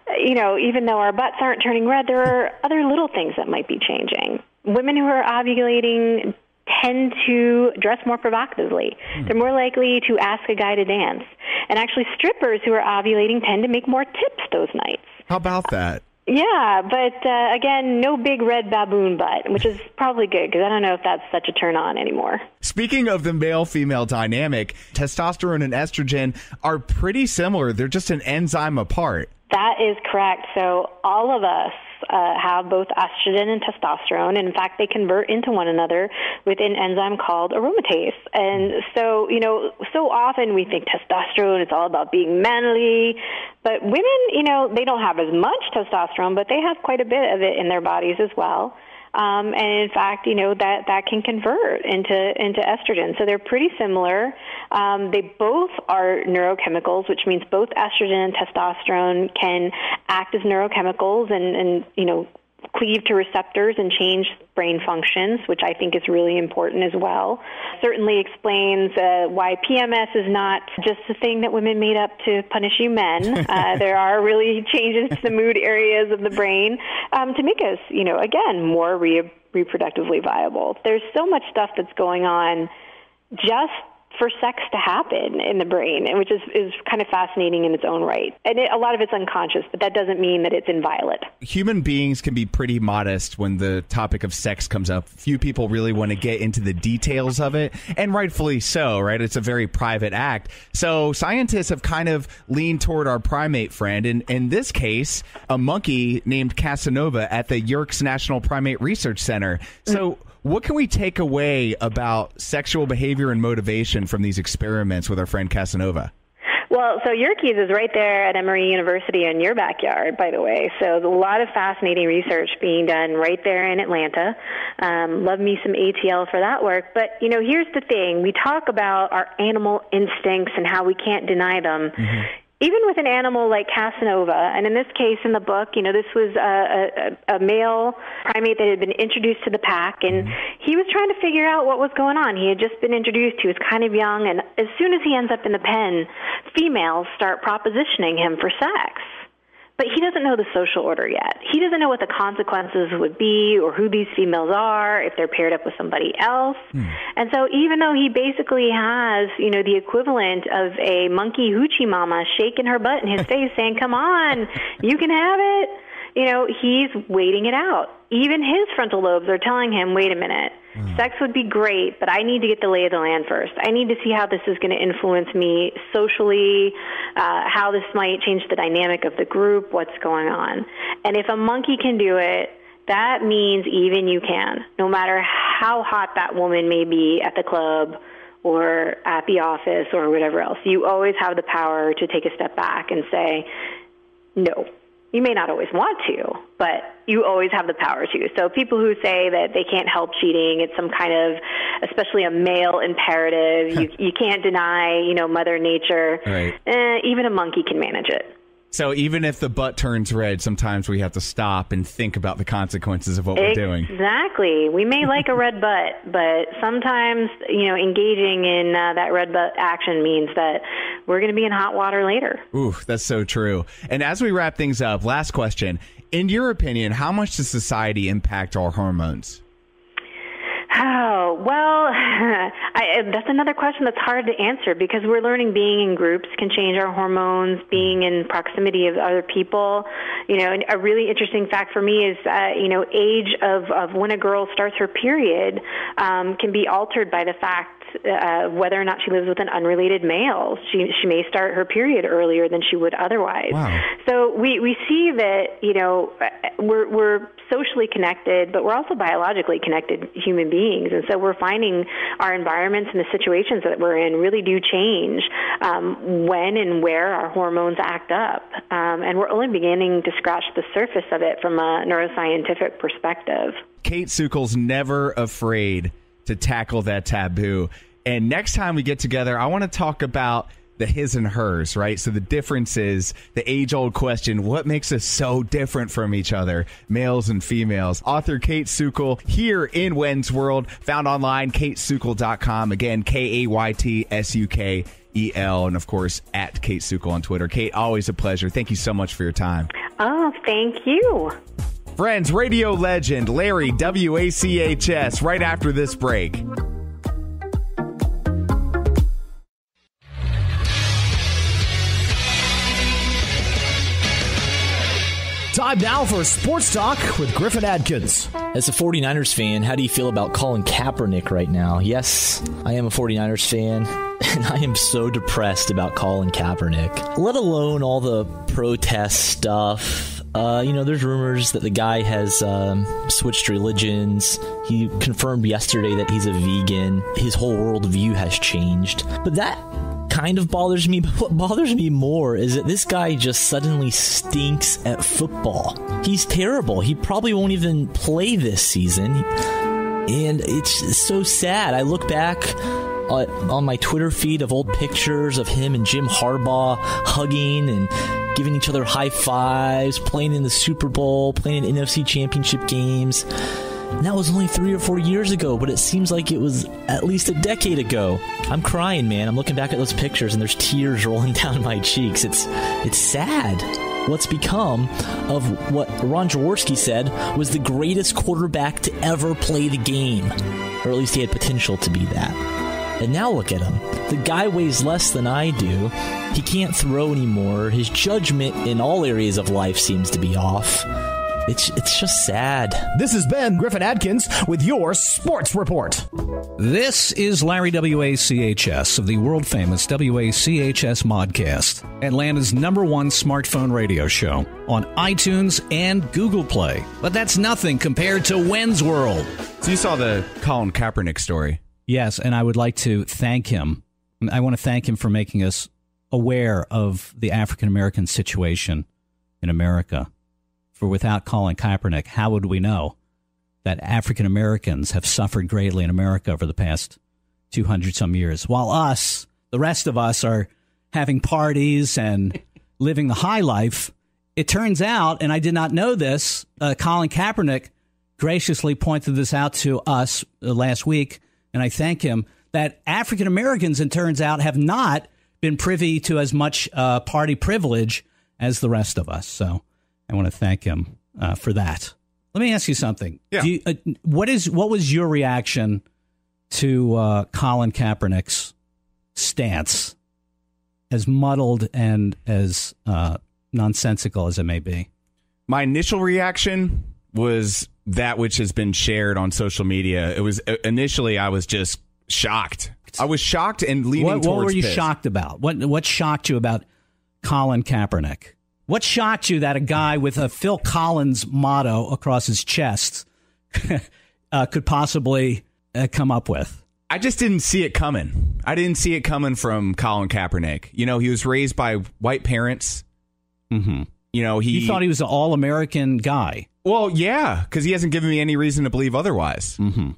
Speaker 8: even though our butts aren't turning red, there are other little things that might be changing. Women who are ovulating tend to dress more provocatively. They're more likely to ask a guy to dance. And actually, strippers who are ovulating tend to make more tips those nights.
Speaker 10: How about that?
Speaker 8: Yeah, but again, no big red baboon butt, which is probably good because I don't know if that's such a turn on anymore.
Speaker 10: Speaking of the male-female dynamic, testosterone and estrogen are pretty similar. They're just an enzyme apart.
Speaker 8: That is correct. So all of us have both estrogen and testosterone. And in fact, they convert into one another with an enzyme called aromatase. And so, so often we think testosterone is all about being manly. But women, they don't have as much testosterone, but they have quite a bit of it in their bodies as well. And in fact, that can convert into estrogen. So they're pretty similar. They both are neurochemicals, which means both estrogen and testosterone can act as neurochemicals and cleave to receptors and change brain functions, which I think is really important as well. Certainly explains why PMS is not just a thing that women made up to punish you men. There are really changes to the mood areas of the brain to make us, again, more reproductively viable. There's so much stuff that's going on just for sex to happen in the brain, which is kind of fascinating in its own right. And a lot of it's unconscious, but that doesn't mean that it's inviolate.
Speaker 10: Human beings can be pretty modest when the topic of sex comes up. Few people really want to get into the details of it, and rightfully so, right? It's a very private act. So scientists have kind of leaned toward our primate friend, and in this case, a monkey named Casanova at the Yerkes National Primate Research Center. So what can we take away about sexual behavior and motivation from these experiments with our friend Casanova?
Speaker 8: Well, so Yerkes is right there at Emory University in your backyard, by the way. So there's a lot of fascinating research being done right there in Atlanta. Love me some ATL for that work. But, here's the thing. We talk about our animal instincts and how we can't deny them. Mm-hmm. Even with an animal like Casanova, and in this case in the book, this was a male primate that had been introduced to the pack, and he was trying to figure out what was going on. He had just been introduced. He was kind of young, and as soon as he ends up in the pen, females start propositioning him for sex. But he doesn't know the social order yet. He doesn't know what the consequences would be or who these females are if they're paired up with somebody else. And so even though he basically has, the equivalent of a monkey hoochie mama shaking her butt in his face saying, come on, you can have it, he's waiting it out. Even his frontal lobes are telling him, wait a minute, sex would be great, but I need to get the lay of the land first. I need to see how this is going to influence me socially, how this might change the dynamic of the group, what's going on. And if a monkey can do it, that means even you can, no matter how hot that woman may be at the club or at the office or whatever else. You always have the power to take a step back and say, no. You may not always want to, but you always have the power to. So people who say that they can't help cheating, it's some kind of, especially a male imperative. You can't deny, Mother Nature.
Speaker 10: Right.
Speaker 8: Even a monkey can manage it.
Speaker 10: So even if the butt turns red, sometimes we have to stop and think about the consequences of what we're doing.
Speaker 8: Exactly. We may like a red butt, but sometimes, engaging in that red butt action means that we're going to be in hot water later.
Speaker 10: Ooh, that's so true. And as we wrap things up, last question. In your opinion, how much does society impact our hormones?
Speaker 8: Oh, well, that's another question that's hard to answer because we're learning being in groups can change our hormones, being in proximity of other people. And a really interesting fact for me is, age of when a girl starts her period can be altered by the fact whether or not she lives with an unrelated male. She may start her period earlier than she would otherwise.
Speaker 10: Wow.
Speaker 8: So we see that, we're socially connected, but we're also biologically connected human beings. And so we're finding our environments and the situations that we're in really do change when and where our hormones act up. And we're only beginning to scratch the surface of it from a neuroscientific perspective.
Speaker 10: Kate Suckel's never afraid to tackle that taboo. And next time we get together, I want to talk about the his and hers, right? So the difference is the age-old question, what makes us so different from each other, males and females? Author Kate Sukol here in Wenz World, found online, katesukol.com. Again, KAYTSUKEL, and of course, at Kate Sukol on Twitter. Kate, always a pleasure. Thank you so much for your time.
Speaker 8: Oh, thank you.
Speaker 10: Friends, radio legend Larry WACHS right after this break.
Speaker 9: Time now for Sports Talk with Griffin Adkins.
Speaker 19: As a 49ers fan, how do you feel about Colin Kaepernick right now? Yes, I am a 49ers fan, and I am so depressed about Colin Kaepernick, let alone all the protest stuff. There's rumors that the guy has switched religions. He confirmed yesterday that he's a vegan. His whole worldview has changed. But that kind of bothers me. But what bothers me more is that this guy just suddenly stinks at football. He's terrible. He probably won't even play this season. And it's so sad. I look back on my Twitter feed of old pictures of him and Jim Harbaugh hugging and giving each other high fives, playing in the Super Bowl, playing in NFC Championship games. And that was only 3 or 4 years ago, but it seems like it was at least a decade ago. I'm crying, man. I'm looking back at those pictures and there's tears rolling down my cheeks. It's sad what's become of what Ron Jaworski said was the greatest quarterback to ever play the game. Or at least he had potential to be that. And now look at him. The guy weighs less than I do. He can't throw anymore. His judgment in all areas of life seems to be off. It's just sad.
Speaker 9: This has been Griffin Adkins with your Sports Report.
Speaker 18: This is Larry WACHS of the world-famous WACHS Modcast, Atlanta's #1 smartphone radio show on iTunes and Google Play. But that's nothing compared to Wenz World.
Speaker 10: So you saw the Colin Kaepernick story.
Speaker 18: Yes, and I would like to thank him. I want to thank him for making us aware of the African-American situation in America. For without Colin Kaepernick, how would we know that African Americans have suffered greatly in America over the past 200-some years? While us, the rest of us, are having parties and living the high life, it turns out, and I did not know this, Colin Kaepernick graciously pointed this out to us last week, and I thank him, that African Americans, it turns out, have not been privy to as much party privilege as the rest of us. So I want to thank him for that. Let me ask you something.
Speaker 10: Yeah.
Speaker 18: What was your reaction to Colin Kaepernick's stance, as muddled and as nonsensical as it may be?
Speaker 10: My initial reaction was that which has been shared on social media. It was initially I was just shocked. I was shocked and leaning towards
Speaker 18: What were you
Speaker 10: pissed.
Speaker 18: shocked about? What shocked you about Colin Kaepernick? What shocked you that a guy with a Phil Collins motto across his chest could possibly come up with?
Speaker 10: I just didn't see it coming. I didn't see it coming from Colin Kaepernick. You know, he was raised by white parents.
Speaker 18: Mm-hmm.
Speaker 10: You know,
Speaker 18: You thought he was an all-American guy.
Speaker 10: Well, yeah, because he hasn't given me any reason to believe otherwise.
Speaker 18: Mm-hmm.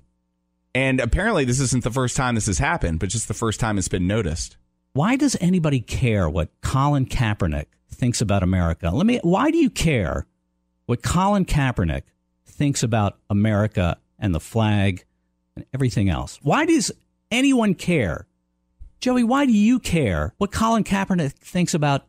Speaker 10: And apparently this isn't the first time this has happened, but just the first time it's been noticed.
Speaker 18: Why does anybody care what Colin Kaepernick thinks about America? Why do you care what Colin Kaepernick thinks about America and the flag and everything else? Why does anyone care? Joey, why do you care what Colin Kaepernick thinks about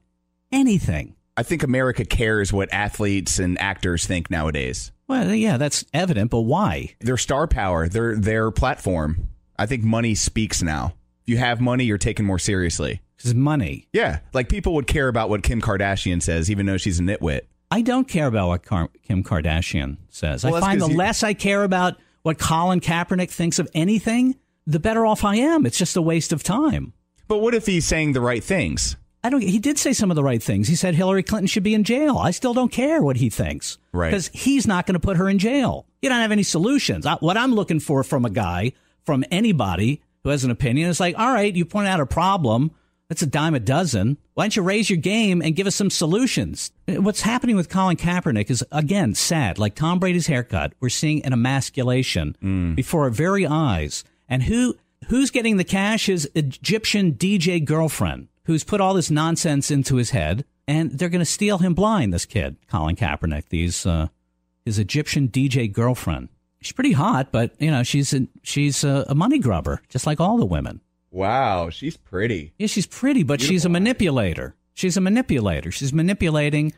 Speaker 18: anything?
Speaker 10: I think America cares what athletes and actors think nowadays.
Speaker 18: Well, yeah, that's evident, but why?
Speaker 10: Their star power, their platform. I think money speaks now. If you have money, you're taken more seriously.
Speaker 18: Because money.
Speaker 10: Yeah, like people would care about what Kim Kardashian says, even though she's a nitwit.
Speaker 18: I don't care about what Kim Kardashian says.
Speaker 10: Well,
Speaker 18: I find the
Speaker 10: you...
Speaker 18: less I care about what Colin Kaepernick thinks of anything, the better off I am. It's just a waste of time.
Speaker 10: But what if he's saying the right things?
Speaker 18: He did say some of the right things. He said Hillary Clinton should be in jail. I still don't care what he thinks.
Speaker 10: Right.
Speaker 18: Because he's not going to put her in jail. You don't have any solutions. What I'm looking for from a guy, from anybody who has an opinion, is like, all right, you point out a problem. That's a dime a dozen. Why don't you raise your game and give us some solutions? What's happening with Colin Kaepernick is, again, sad. Like Tom Brady's haircut, we're seeing an emasculation before our very eyes. And who's getting the cash? His Egyptian DJ girlfriend.
Speaker 7: who's put all this nonsense into his head, and they're going to steal him blind, this kid, Colin Kaepernick, his Egyptian DJ girlfriend. She's pretty hot, but, she's a money grubber, just like all the women.
Speaker 10: Wow, she's pretty.
Speaker 7: Yeah, she's pretty, but she's a manipulator. She's a manipulator. She's manipulating.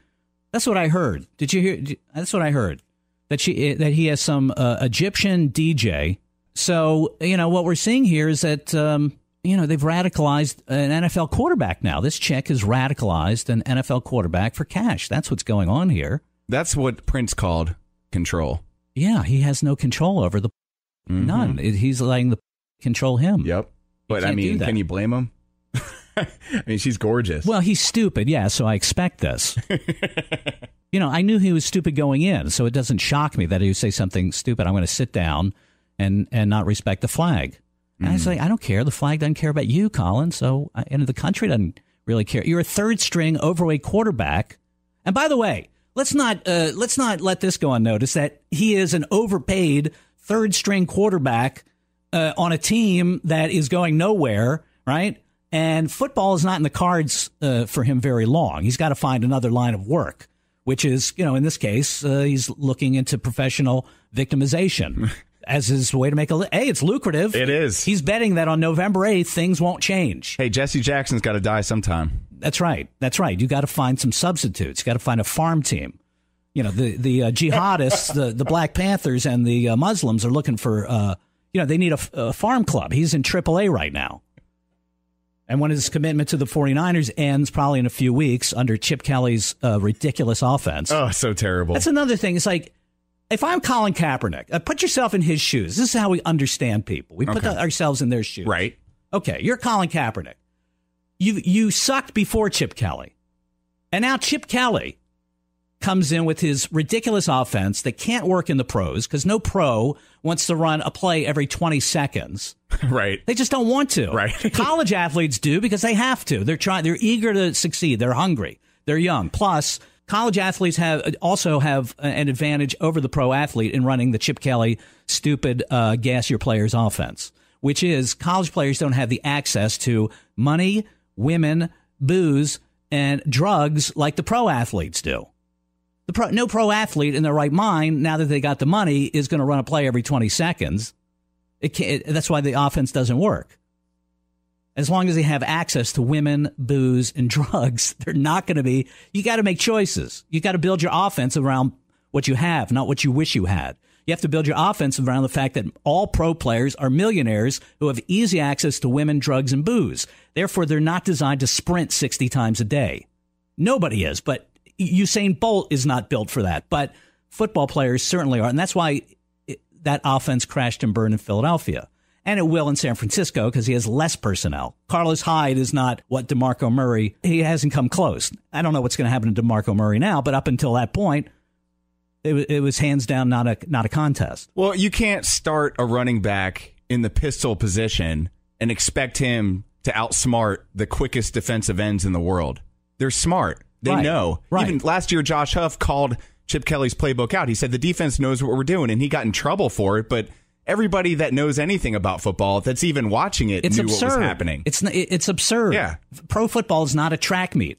Speaker 7: That's what I heard. Did you hear? That's what I heard. That he has some Egyptian DJ. So, what we're seeing here is that, they've radicalized an NFL quarterback now. This chick has radicalized an NFL quarterback for cash. That's what's going on here.
Speaker 10: That's what Prince called control.
Speaker 7: Yeah, he has no control over the none. He's letting the control him.
Speaker 10: Yep. But, can you blame him? I mean, she's gorgeous.
Speaker 7: Well, he's stupid, yeah, so I expect this. I knew he was stupid going in, so it doesn't shock me that he would say something stupid. I'm going to sit down and not respect the flag. And I say, I don't care. The flag doesn't care about you, Colin. So, the country doesn't really care. You're a third-string overweight quarterback. And by the way, let's not let this go unnoticed that he is an overpaid third-string quarterback on a team that is going nowhere, right? And football is not in the cards for him very long. He's got to find another line of work, which is, in this case, he's looking into professional victimization as his way to make hey, it's lucrative.
Speaker 10: It is.
Speaker 7: He's betting that on November 8th, things won't change.
Speaker 10: Hey, Jesse Jackson's got to die sometime.
Speaker 7: That's right. That's right. You got to find some substitutes. You got to find a farm team. The jihadists, the Black Panthers, and the Muslims are looking for, they need a farm club. He's in AAA right now. And when his commitment to the 49ers ends probably in a few weeks under Chip Kelly's ridiculous offense.
Speaker 10: Oh, so terrible.
Speaker 7: That's another thing. It's like, if I'm Colin Kaepernick, put yourself in his shoes. This is how we understand people. We put ourselves in their shoes.
Speaker 10: Right.
Speaker 7: Okay, you're Colin Kaepernick. You sucked before Chip Kelly. And now Chip Kelly comes in with his ridiculous offense that can't work in the pros because no pro wants to run a play every 20 seconds.
Speaker 10: Right.
Speaker 7: They just don't want to.
Speaker 10: Right.
Speaker 7: College athletes do because they have to. They're eager to succeed. They're hungry. They're young. Plus, college athletes also have an advantage over the pro athlete in running the Chip Kelly stupid gas your players offense, which is college players don't have the access to money, women, booze, and drugs like the pro athletes do. No pro athlete in their right mind, now that they got the money, is going to run a play every 20 seconds. That's why the offense doesn't work. As long as they have access to women, booze, and drugs, they're not going to be. You got to make choices. You got to build your offense around what you have, not what you wish you had. You have to build your offense around the fact that all pro players are millionaires who have easy access to women, drugs, and booze. Therefore, they're not designed to sprint 60 times a day. Nobody is, but Usain Bolt is not built for that, but football players certainly are. And that's why that offense crashed and burned in Philadelphia. And it will in San Francisco because he has less personnel. Carlos Hyde is not what DeMarco Murray. He hasn't come close. I don't know what's going to happen to DeMarco Murray now, but up until that point, it was hands down not a contest.
Speaker 10: Well, you can't start a running back in the pistol position and expect him to outsmart the quickest defensive ends in the world. They're smart. They know.
Speaker 7: Right.
Speaker 10: Even last year, Josh Huff called Chip Kelly's playbook out. He said the defense knows what we're doing, and he got in trouble for it. But everybody that knows anything about football, that's even watching it, knew what was happening.
Speaker 7: It's absurd.
Speaker 10: Yeah.
Speaker 7: Pro football is not a track meet.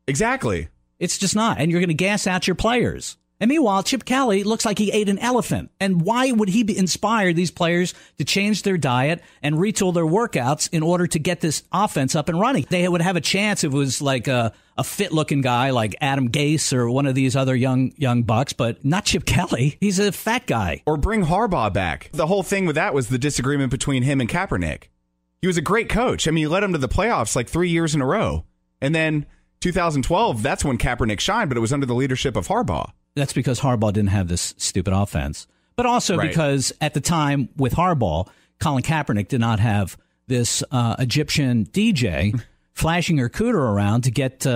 Speaker 10: Exactly.
Speaker 7: It's just not. And you're going to gas out your players. And meanwhile, Chip Kelly looks like he ate an elephant. And why would he inspire these players to change their diet and retool their workouts in order to get this offense up and running? They would have a chance if it was like a fit-looking guy like Adam Gase or one of these other young bucks, but not Chip Kelly. He's a fat guy.
Speaker 10: Or bring Harbaugh back. The whole thing with that was the disagreement between him and Kaepernick. He was a great coach. I mean, he led him to the playoffs like 3 years in a row. And then 2012, that's when Kaepernick shined, but it was under the leadership of Harbaugh.
Speaker 7: That's because Harbaugh didn't have this stupid offense. But also because at the time with Harbaugh, Colin Kaepernick did not have this Egyptian DJ flashing her cooter around to get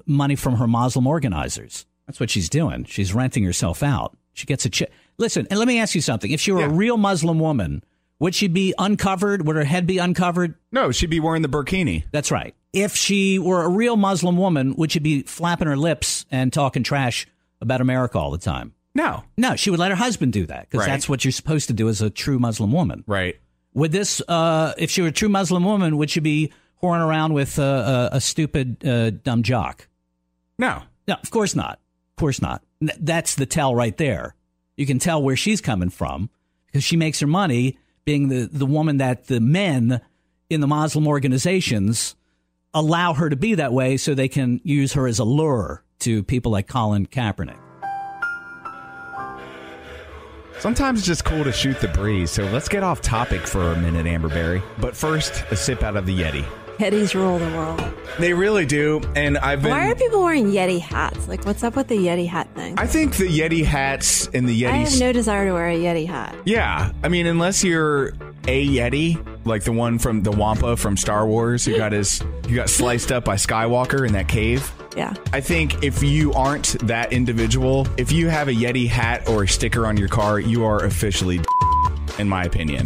Speaker 7: money from her Muslim organizers. That's what she's doing. She's renting herself out. She gets a check. Listen, and let me ask you something. If she were a real Muslim woman, would she be uncovered? Would her head be uncovered?
Speaker 10: No, she'd be wearing the burkini.
Speaker 7: That's right. If she were a real Muslim woman, would she be flapping her lips and talking trash about America all the time?
Speaker 10: No,
Speaker 7: she would let her husband do that because that's what you're supposed to do as a true Muslim woman.
Speaker 10: Right.
Speaker 7: Would this, if she were a true Muslim woman, would she be whoring around with a stupid, dumb jock.
Speaker 10: No,
Speaker 7: of course not. Of course not. That's the tell right there. You can tell where she's coming from because she makes her money being the woman that the men in the Muslim organizations allow her to be that way so they can use her as a lure to people like Colin Kaepernick.
Speaker 10: Sometimes it's just cool to shoot the breeze, so let's get off topic for a minute, Amber Berry. But first, a sip out of the Yeti.
Speaker 13: Yetis rule the world.
Speaker 10: They really do, and I've been...
Speaker 13: Why are people wearing Yeti hats? Like, what's up with the Yeti hat thing?
Speaker 10: I think the Yeti hats and the Yetis...
Speaker 13: I have no desire to wear a Yeti hat.
Speaker 10: Yeah, I mean, unless you're a Yeti, like the one from the Wampa from Star Wars who got sliced up by Skywalker in that cave.
Speaker 13: Yeah.
Speaker 10: I think if you aren't that individual, if you have a Yeti hat or a sticker on your car, you are officially in my opinion.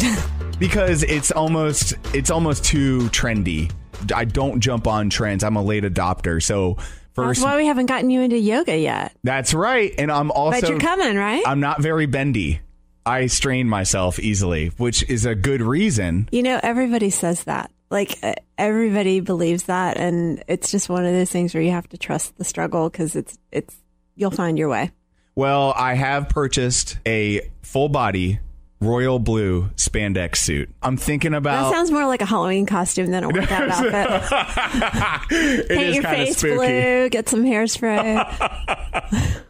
Speaker 10: Because it's almost too trendy. I don't jump on trends. I'm a late adopter. So first,
Speaker 13: that's why we haven't gotten you into yoga yet.
Speaker 10: That's right. And I'm also...
Speaker 13: But you're coming, right?
Speaker 10: I'm not very bendy. I strain myself easily, which is a good reason.
Speaker 13: You know, everybody says that. Like, everybody believes that, and it's just one of those things where you have to trust the struggle because it's you'll find your way.
Speaker 10: Well, I have purchased a full body royal blue spandex suit. I'm thinking about...
Speaker 13: That sounds more like a Halloween costume than a workout outfit. Paint your face
Speaker 10: spooky.
Speaker 13: blue, get some hairspray.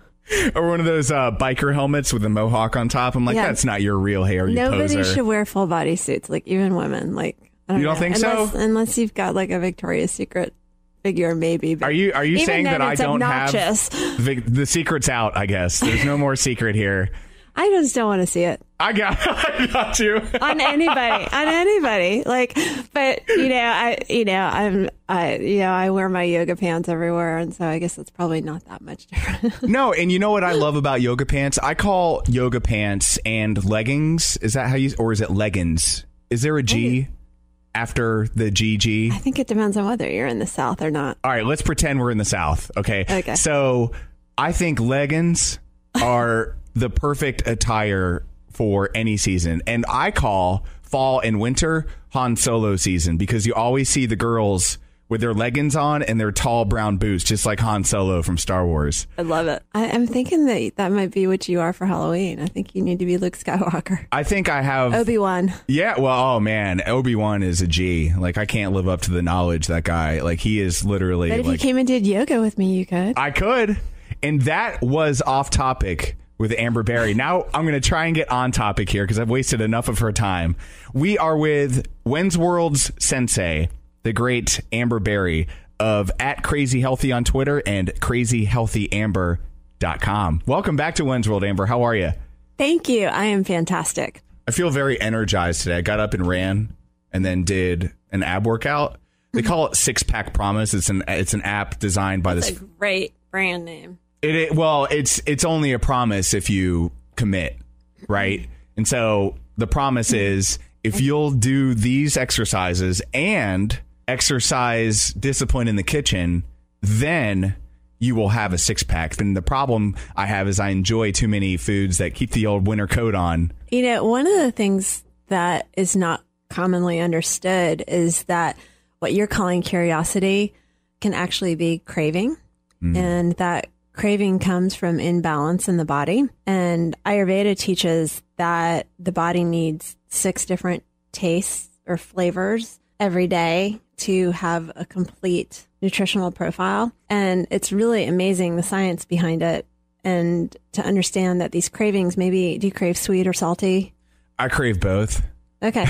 Speaker 10: Or one of those biker helmets with a mohawk on top. I'm like, that's not your real hair, you
Speaker 13: Nobody
Speaker 10: poser.
Speaker 13: should wear full body suits, like even women. Like, I
Speaker 10: don't think so?
Speaker 13: Unless you've got like a Victoria's Secret figure, maybe. But
Speaker 10: are you saying that I don't
Speaker 13: obnoxious.
Speaker 10: Have the secret's out? I guess there's no more secret here.
Speaker 13: I just don't want to see it.
Speaker 10: I got you
Speaker 13: on anybody. Like, but I wear my yoga pants everywhere, and so I guess it's probably not that much different.
Speaker 10: No, and you know what I love about yoga pants? I call yoga pants and leggings. Is that how you, or is it leggings? Is there a G after the GG?
Speaker 13: I think it depends on whether you're in the South or not.
Speaker 10: All right, let's pretend we're in the South. Okay. So I think leggings are the perfect attire for any season. And I call fall and winter Han Solo season because you always see the girls with their leggings on and their tall brown boots, just like Han Solo from Star Wars.
Speaker 13: I love it. I'm thinking that might be what you are for Halloween. I think you need to be Luke Skywalker.
Speaker 10: I think I have...
Speaker 13: Obi-Wan.
Speaker 10: Yeah, well, oh man, Obi-Wan is a G. Like, I can't live up to the knowledge that guy, like, he is literally...
Speaker 13: But if you came and did yoga with me, you could.
Speaker 10: I could. And that was off topic with Amber Berry. Now I'm going to try and get on topic here because I've wasted enough of her time. We are with Wenz World's sensei, the great Amber Berry of @CrazyHealthy on Twitter and crazyhealthyamber.com. Welcome back to Wenz World, Amber. How are you?
Speaker 13: Thank you. I am fantastic.
Speaker 10: I feel very energized today. I got up and ran and then did an ab workout. They call it Six Pack Promise. It's an app designed by
Speaker 13: That's a great brand name.
Speaker 10: It's only a promise if you commit, right? And so the promise is if you'll do these exercises and exercise discipline in the kitchen, then you will have a six pack. And the problem I have is I enjoy too many foods that keep the old winter coat on.
Speaker 13: You know, one of the things that is not commonly understood is that what you're calling curiosity can actually be craving, and that craving comes from imbalance in the body. And Ayurveda teaches that the body needs 6 different tastes or flavors every day to have a complete nutritional profile. And it's really amazing, the science behind it. And to understand that these cravings, maybe, do you crave sweet or salty?
Speaker 10: I crave both.
Speaker 13: Okay.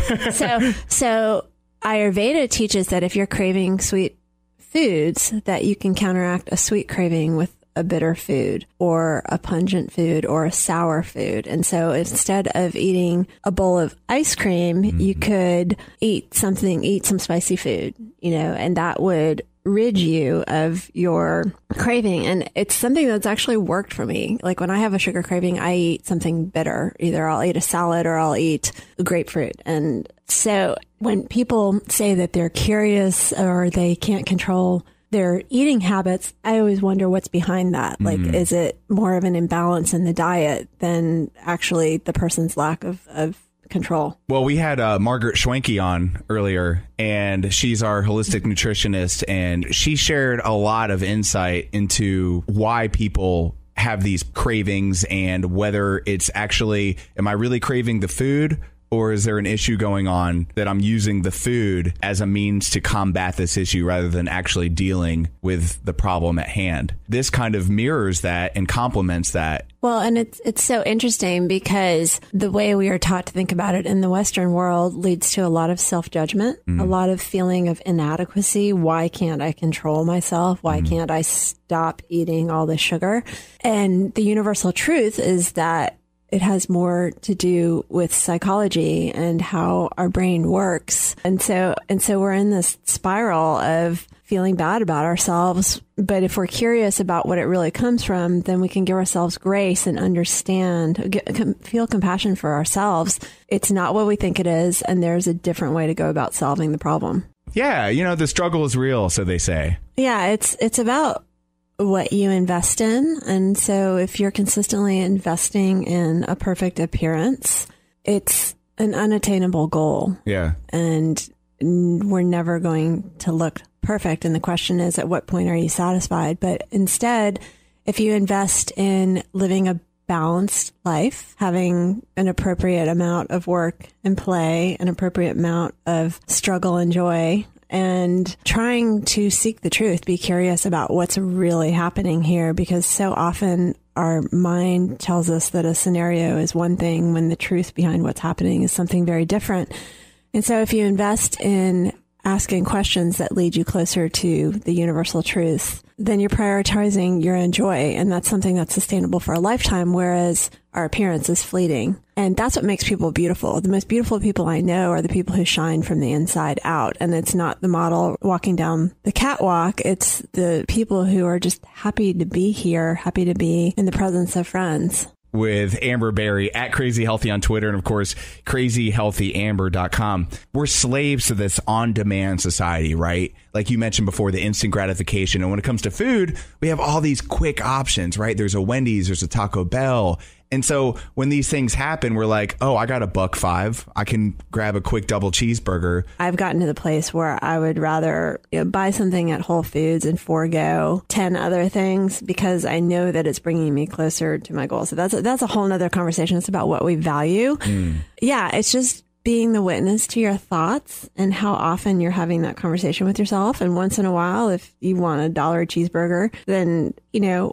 Speaker 13: So Ayurveda teaches that if you're craving sweet foods, that you can counteract a sweet craving with a bitter food or a pungent food or a sour food. And so instead of eating a bowl of ice cream, you could eat some spicy food, and that would rid you of your craving. And it's something that's actually worked for me. Like when I have a sugar craving, I eat something bitter. Either I'll eat a salad or I'll eat a grapefruit. And so when people say that they're curious or they can't control their eating habits, I always wonder what's behind that. Like, is it more of an imbalance in the diet than actually the person's lack of control.
Speaker 10: Well, we had Margaret Schwenke on earlier, and she's our holistic nutritionist, and she shared a lot of insight into why people have these cravings and whether it's actually, am I really craving the food? Or is there an issue going on that I'm using the food as a means to combat this issue rather than actually dealing with the problem at hand? This kind of mirrors that and complements that.
Speaker 13: Well, and it's so interesting because the way we are taught to think about it in the Western world leads to a lot of self-judgment, a lot of feeling of inadequacy. Why can't I control myself? Why can't I stop eating all the sugar? And the universal truth is that it has more to do with psychology and how our brain works. And so we're in this spiral of feeling bad about ourselves. But if we're curious about what it really comes from, then we can give ourselves grace and understand, feel compassion for ourselves. It's not what we think it is. And there's a different way to go about solving the problem.
Speaker 10: Yeah. The struggle is real, so they say.
Speaker 13: Yeah. It's about what you invest in. And so if you're consistently investing in a perfect appearance, it's an unattainable goal.
Speaker 10: Yeah.
Speaker 13: And we're never going to look perfect. And the question is, at what point are you satisfied? But instead, if you invest in living a balanced life, having an appropriate amount of work and play, an appropriate amount of struggle and joy, and trying to seek the truth, be curious about what's really happening here, because so often our mind tells us that a scenario is one thing when the truth behind what's happening is something very different. And so if you invest in asking questions that lead you closer to the universal truth, then you're prioritizing your own joy. And that's something that's sustainable for a lifetime, whereas our appearance is fleeting. And that's what makes people beautiful. The most beautiful people I know are the people who shine from the inside out. And it's not the model walking down the catwalk. It's the people who are just happy to be here, happy to be in the presence of friends.
Speaker 10: With Amber Berry at Crazy Healthy on Twitter, and of course, crazyhealthyamber.com. We're slaves to this on-demand society, right? Like you mentioned before, the instant gratification. And when it comes to food, we have all these quick options, right? There's a Wendy's, there's a Taco Bell. And so when these things happen, we're like, oh, I got $1.05. I can grab a quick double cheeseburger.
Speaker 13: I've gotten to the place where I would rather buy something at Whole Foods and forego 10 other things because I know that it's bringing me closer to my goal. So that's a whole nother conversation. It's about what we value. Yeah, it's just being the witness to your thoughts and how often you're having that conversation with yourself. And once in a while, if you want $1 cheeseburger, then,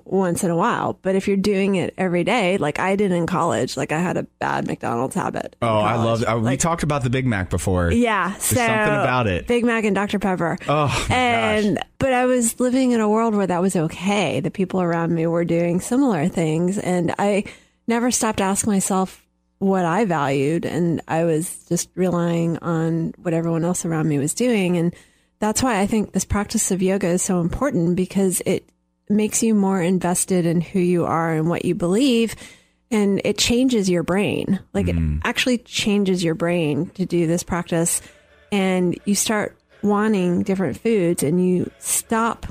Speaker 13: once in a while. But if you're doing it every day, like I did in college, like I had a bad McDonald's habit.
Speaker 10: Oh, I love it. We talked about the Big Mac before.
Speaker 13: Yeah.
Speaker 10: There's something about it.
Speaker 13: Big Mac and Dr. Pepper.
Speaker 10: Oh, my gosh.
Speaker 13: But I was living in a world where that was okay. The people around me were doing similar things. And I never stopped to ask myself what I valued, and I was just relying on what everyone else around me was doing. And that's why I think this practice of yoga is so important, because it makes you more invested in who you are and what you believe, and it changes your brain. Like it actually changes your brain to do this practice, and you start wanting different foods and you stop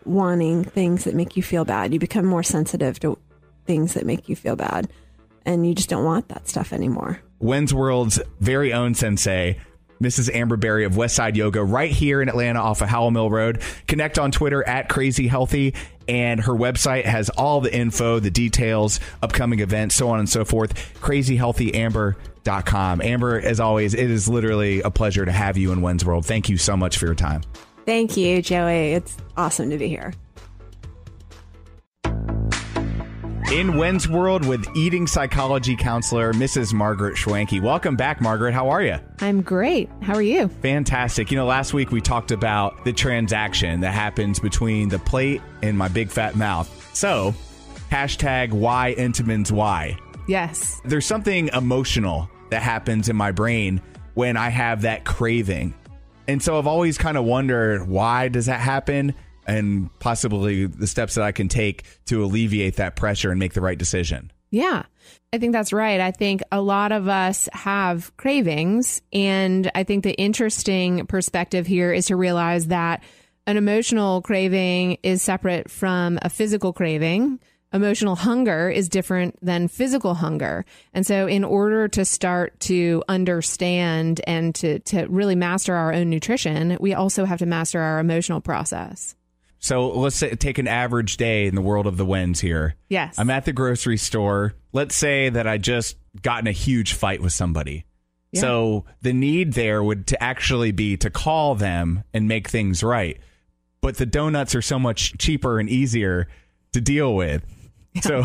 Speaker 13: wanting things that make you feel bad. You become more sensitive to things that make you feel bad. And you just don't want that stuff anymore.
Speaker 10: Wenz World's very own sensei, Mrs. Amber Berry of Westside Yoga, right here in Atlanta off of Howell Mill Road. Connect on Twitter at Crazy Healthy, and her website has all the info, the details, upcoming events, so on and so forth. crazyhealthyamber.com. Amber, as always, it is literally a pleasure to have you in Wenz World. Thank you so much for your time.
Speaker 13: Thank you, Joey. It's awesome to be here.
Speaker 10: In Wenz World with eating psychology counselor, Mrs. Margaret Schwenke. Welcome back, Margaret. How are you?
Speaker 5: I'm great. How are you?
Speaker 10: Fantastic. Last week we talked about the transaction that happens between the plate and my big fat mouth. So, hashtag why Entenmann's why.
Speaker 5: Yes.
Speaker 10: There's something emotional that happens in my brain when I have that craving. And so I've always kind of wondered, why does that happen? And possibly the steps that I can take to alleviate that pressure and make the right decision.
Speaker 5: Yeah, I think that's right. I think a lot of us have cravings. And I think the interesting perspective here is to realize that an emotional craving is separate from a physical craving. Emotional hunger is different than physical hunger. And so in order to start to understand and to really master our own nutrition, we also have to master our emotional process.
Speaker 10: So let's take an average day in the world of the Wenz here.
Speaker 5: Yes.
Speaker 10: I'm at the grocery store. Let's say that I just got in a huge fight with somebody. Yeah. So the need there would to actually be to call them and make things right. But the donuts are so much cheaper and easier to deal with.
Speaker 5: Yeah.
Speaker 10: So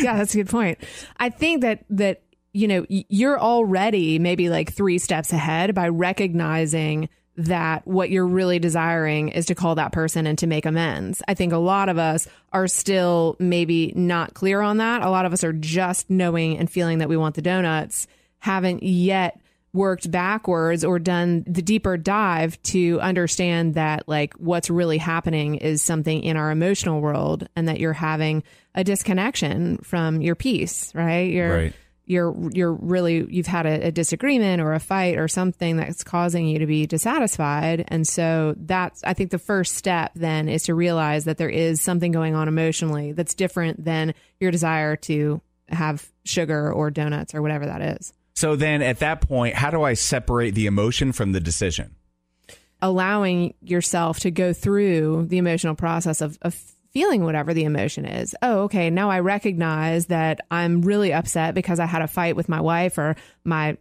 Speaker 5: yeah, that's a good point. I think that you're already maybe like 3 steps ahead by recognizing that what you're really desiring is to call that person and to make amends. I think a lot of us are still maybe not clear on that. A lot of us are just knowing and feeling that we want the donuts, haven't yet worked backwards or done the deeper dive to understand that like what's really happening is something in our emotional world and that you're having a disconnection from your peace, right? You're really, you've had a disagreement or a fight or something that's causing you to be dissatisfied. And so that's, I think the first step then is to realize that there is something going on emotionally that's different than your desire to have sugar or donuts or whatever that is.
Speaker 10: So then at that point, how do I separate the emotion from the decision?
Speaker 5: Allowing yourself to go through the emotional process of feeling whatever the emotion is. Oh, okay. Now I recognize that I'm really upset because I had a fight with my wife or my,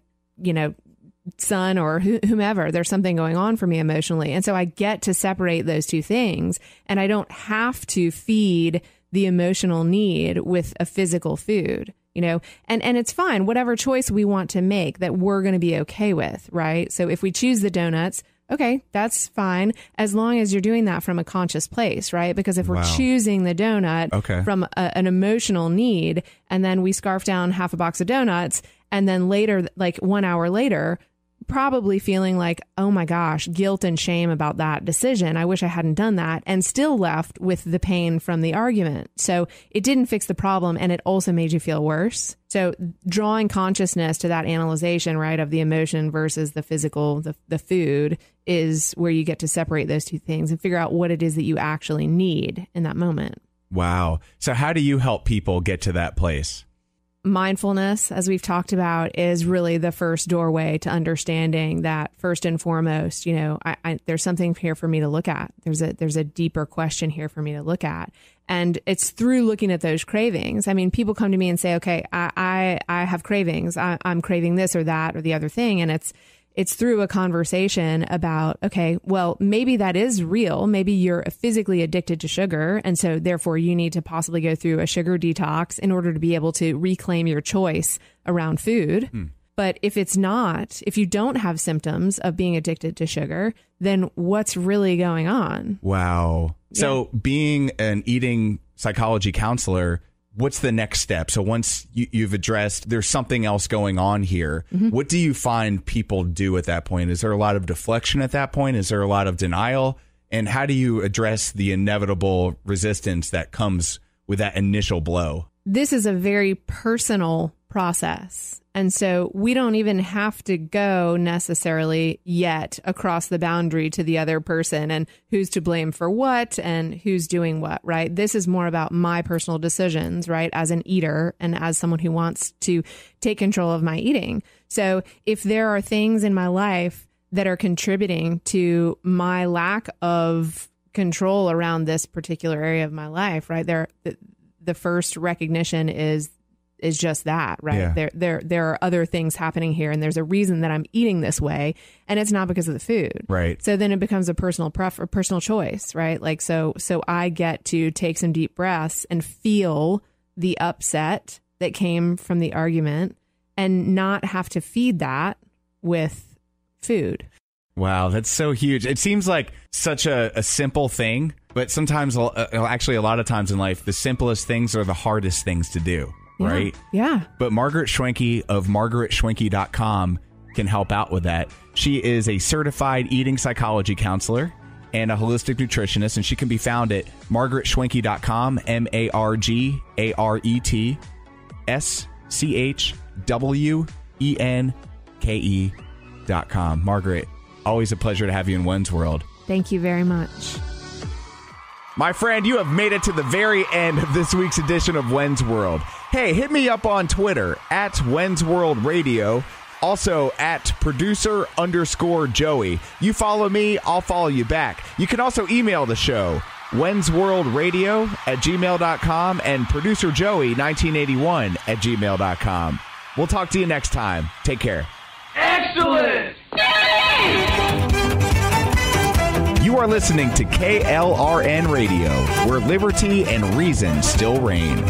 Speaker 5: son or whomever. There's something going on for me emotionally. And so I get to separate those two things and I don't have to feed the emotional need with a physical food. And it's fine, whatever choice we want to make that we're going to be okay with, right? So if we choose the donuts, okay, that's fine, as long as you're doing that from a conscious place, right? Because if we're choosing the donut from an emotional need, and then we scarf down half a box of donuts, and then later, like 1 hour later, probably feeling like, oh my gosh, guilt and shame about that decision. I wish I hadn't done that, and still left with the pain from the argument. So it didn't fix the problem, and it also made you feel worse. So drawing consciousness to that analyzation, right, of the emotion versus the physical, the food, is where you get to separate those two things and figure out what it is that you actually need in that moment.
Speaker 10: Wow. So how do you help people get to that place?
Speaker 5: Mindfulness, as we've talked about, is really the first doorway to understanding that first and foremost, there's something here for me to look at. There's a deeper question here for me to look at. And it's through looking at those cravings. I mean, people come to me and say, okay, I have cravings. I'm craving this or that or the other thing. And it's through a conversation about, okay, well, maybe that is real. Maybe you're physically addicted to sugar. And so therefore you need to possibly go through a sugar detox in order to be able to reclaim your choice around food. But if it's not, if you don't have symptoms of being addicted to sugar, then what's really going on?
Speaker 10: Wow. Yeah. So being an eating psychology counselor, what's the next step? So once you've addressed there's something else going on here, what do you find people do at that point? Is there a lot of deflection at that point? Is there a lot of denial? And how do you address the inevitable resistance that comes with that initial blow?
Speaker 5: This is a very personal process. And so we don't even have to go necessarily yet across the boundary to the other person and who's to blame for what and who's doing what, right? This is more about my personal decisions, right? As an eater and as someone who wants to take control of my eating. So if there are things in my life that are contributing to my lack of control around this particular area of my life, right? The first recognition is just that, right? Yeah. There are other things happening here, and there's a reason that I'm eating this way, and it's not because of the food.
Speaker 10: Right.
Speaker 5: So then it becomes a personal personal choice, right? Like, so I get to take some deep breaths and feel the upset that came from the argument and not have to feed that with food.
Speaker 10: Wow, that's so huge. It seems like such a simple thing, but sometimes, actually a lot of times in life, the simplest things are the hardest things to do. Right?
Speaker 5: Yeah.
Speaker 10: But Margaret Schwenke of margaretschwenke.com can help out with that. She is a certified eating psychology counselor and a holistic nutritionist, and she can be found at margaretschwenke.com, margaretschwenke.com. Margaret, always a pleasure to have you in Wenz World.
Speaker 5: Thank you very much.
Speaker 10: My friend, you have made it to the very end of this week's edition of Wenz World. Hey, hit me up on Twitter at Wenz World Radio. Also at producer_Joey. You follow me, I'll follow you back. You can also email the show, wenzworldradio@gmail.com and producerjoey1981@gmail.com. We'll talk to you next time. Take care.
Speaker 14: Excellent!
Speaker 10: You are listening to KLRN Radio, where liberty and reason still reign.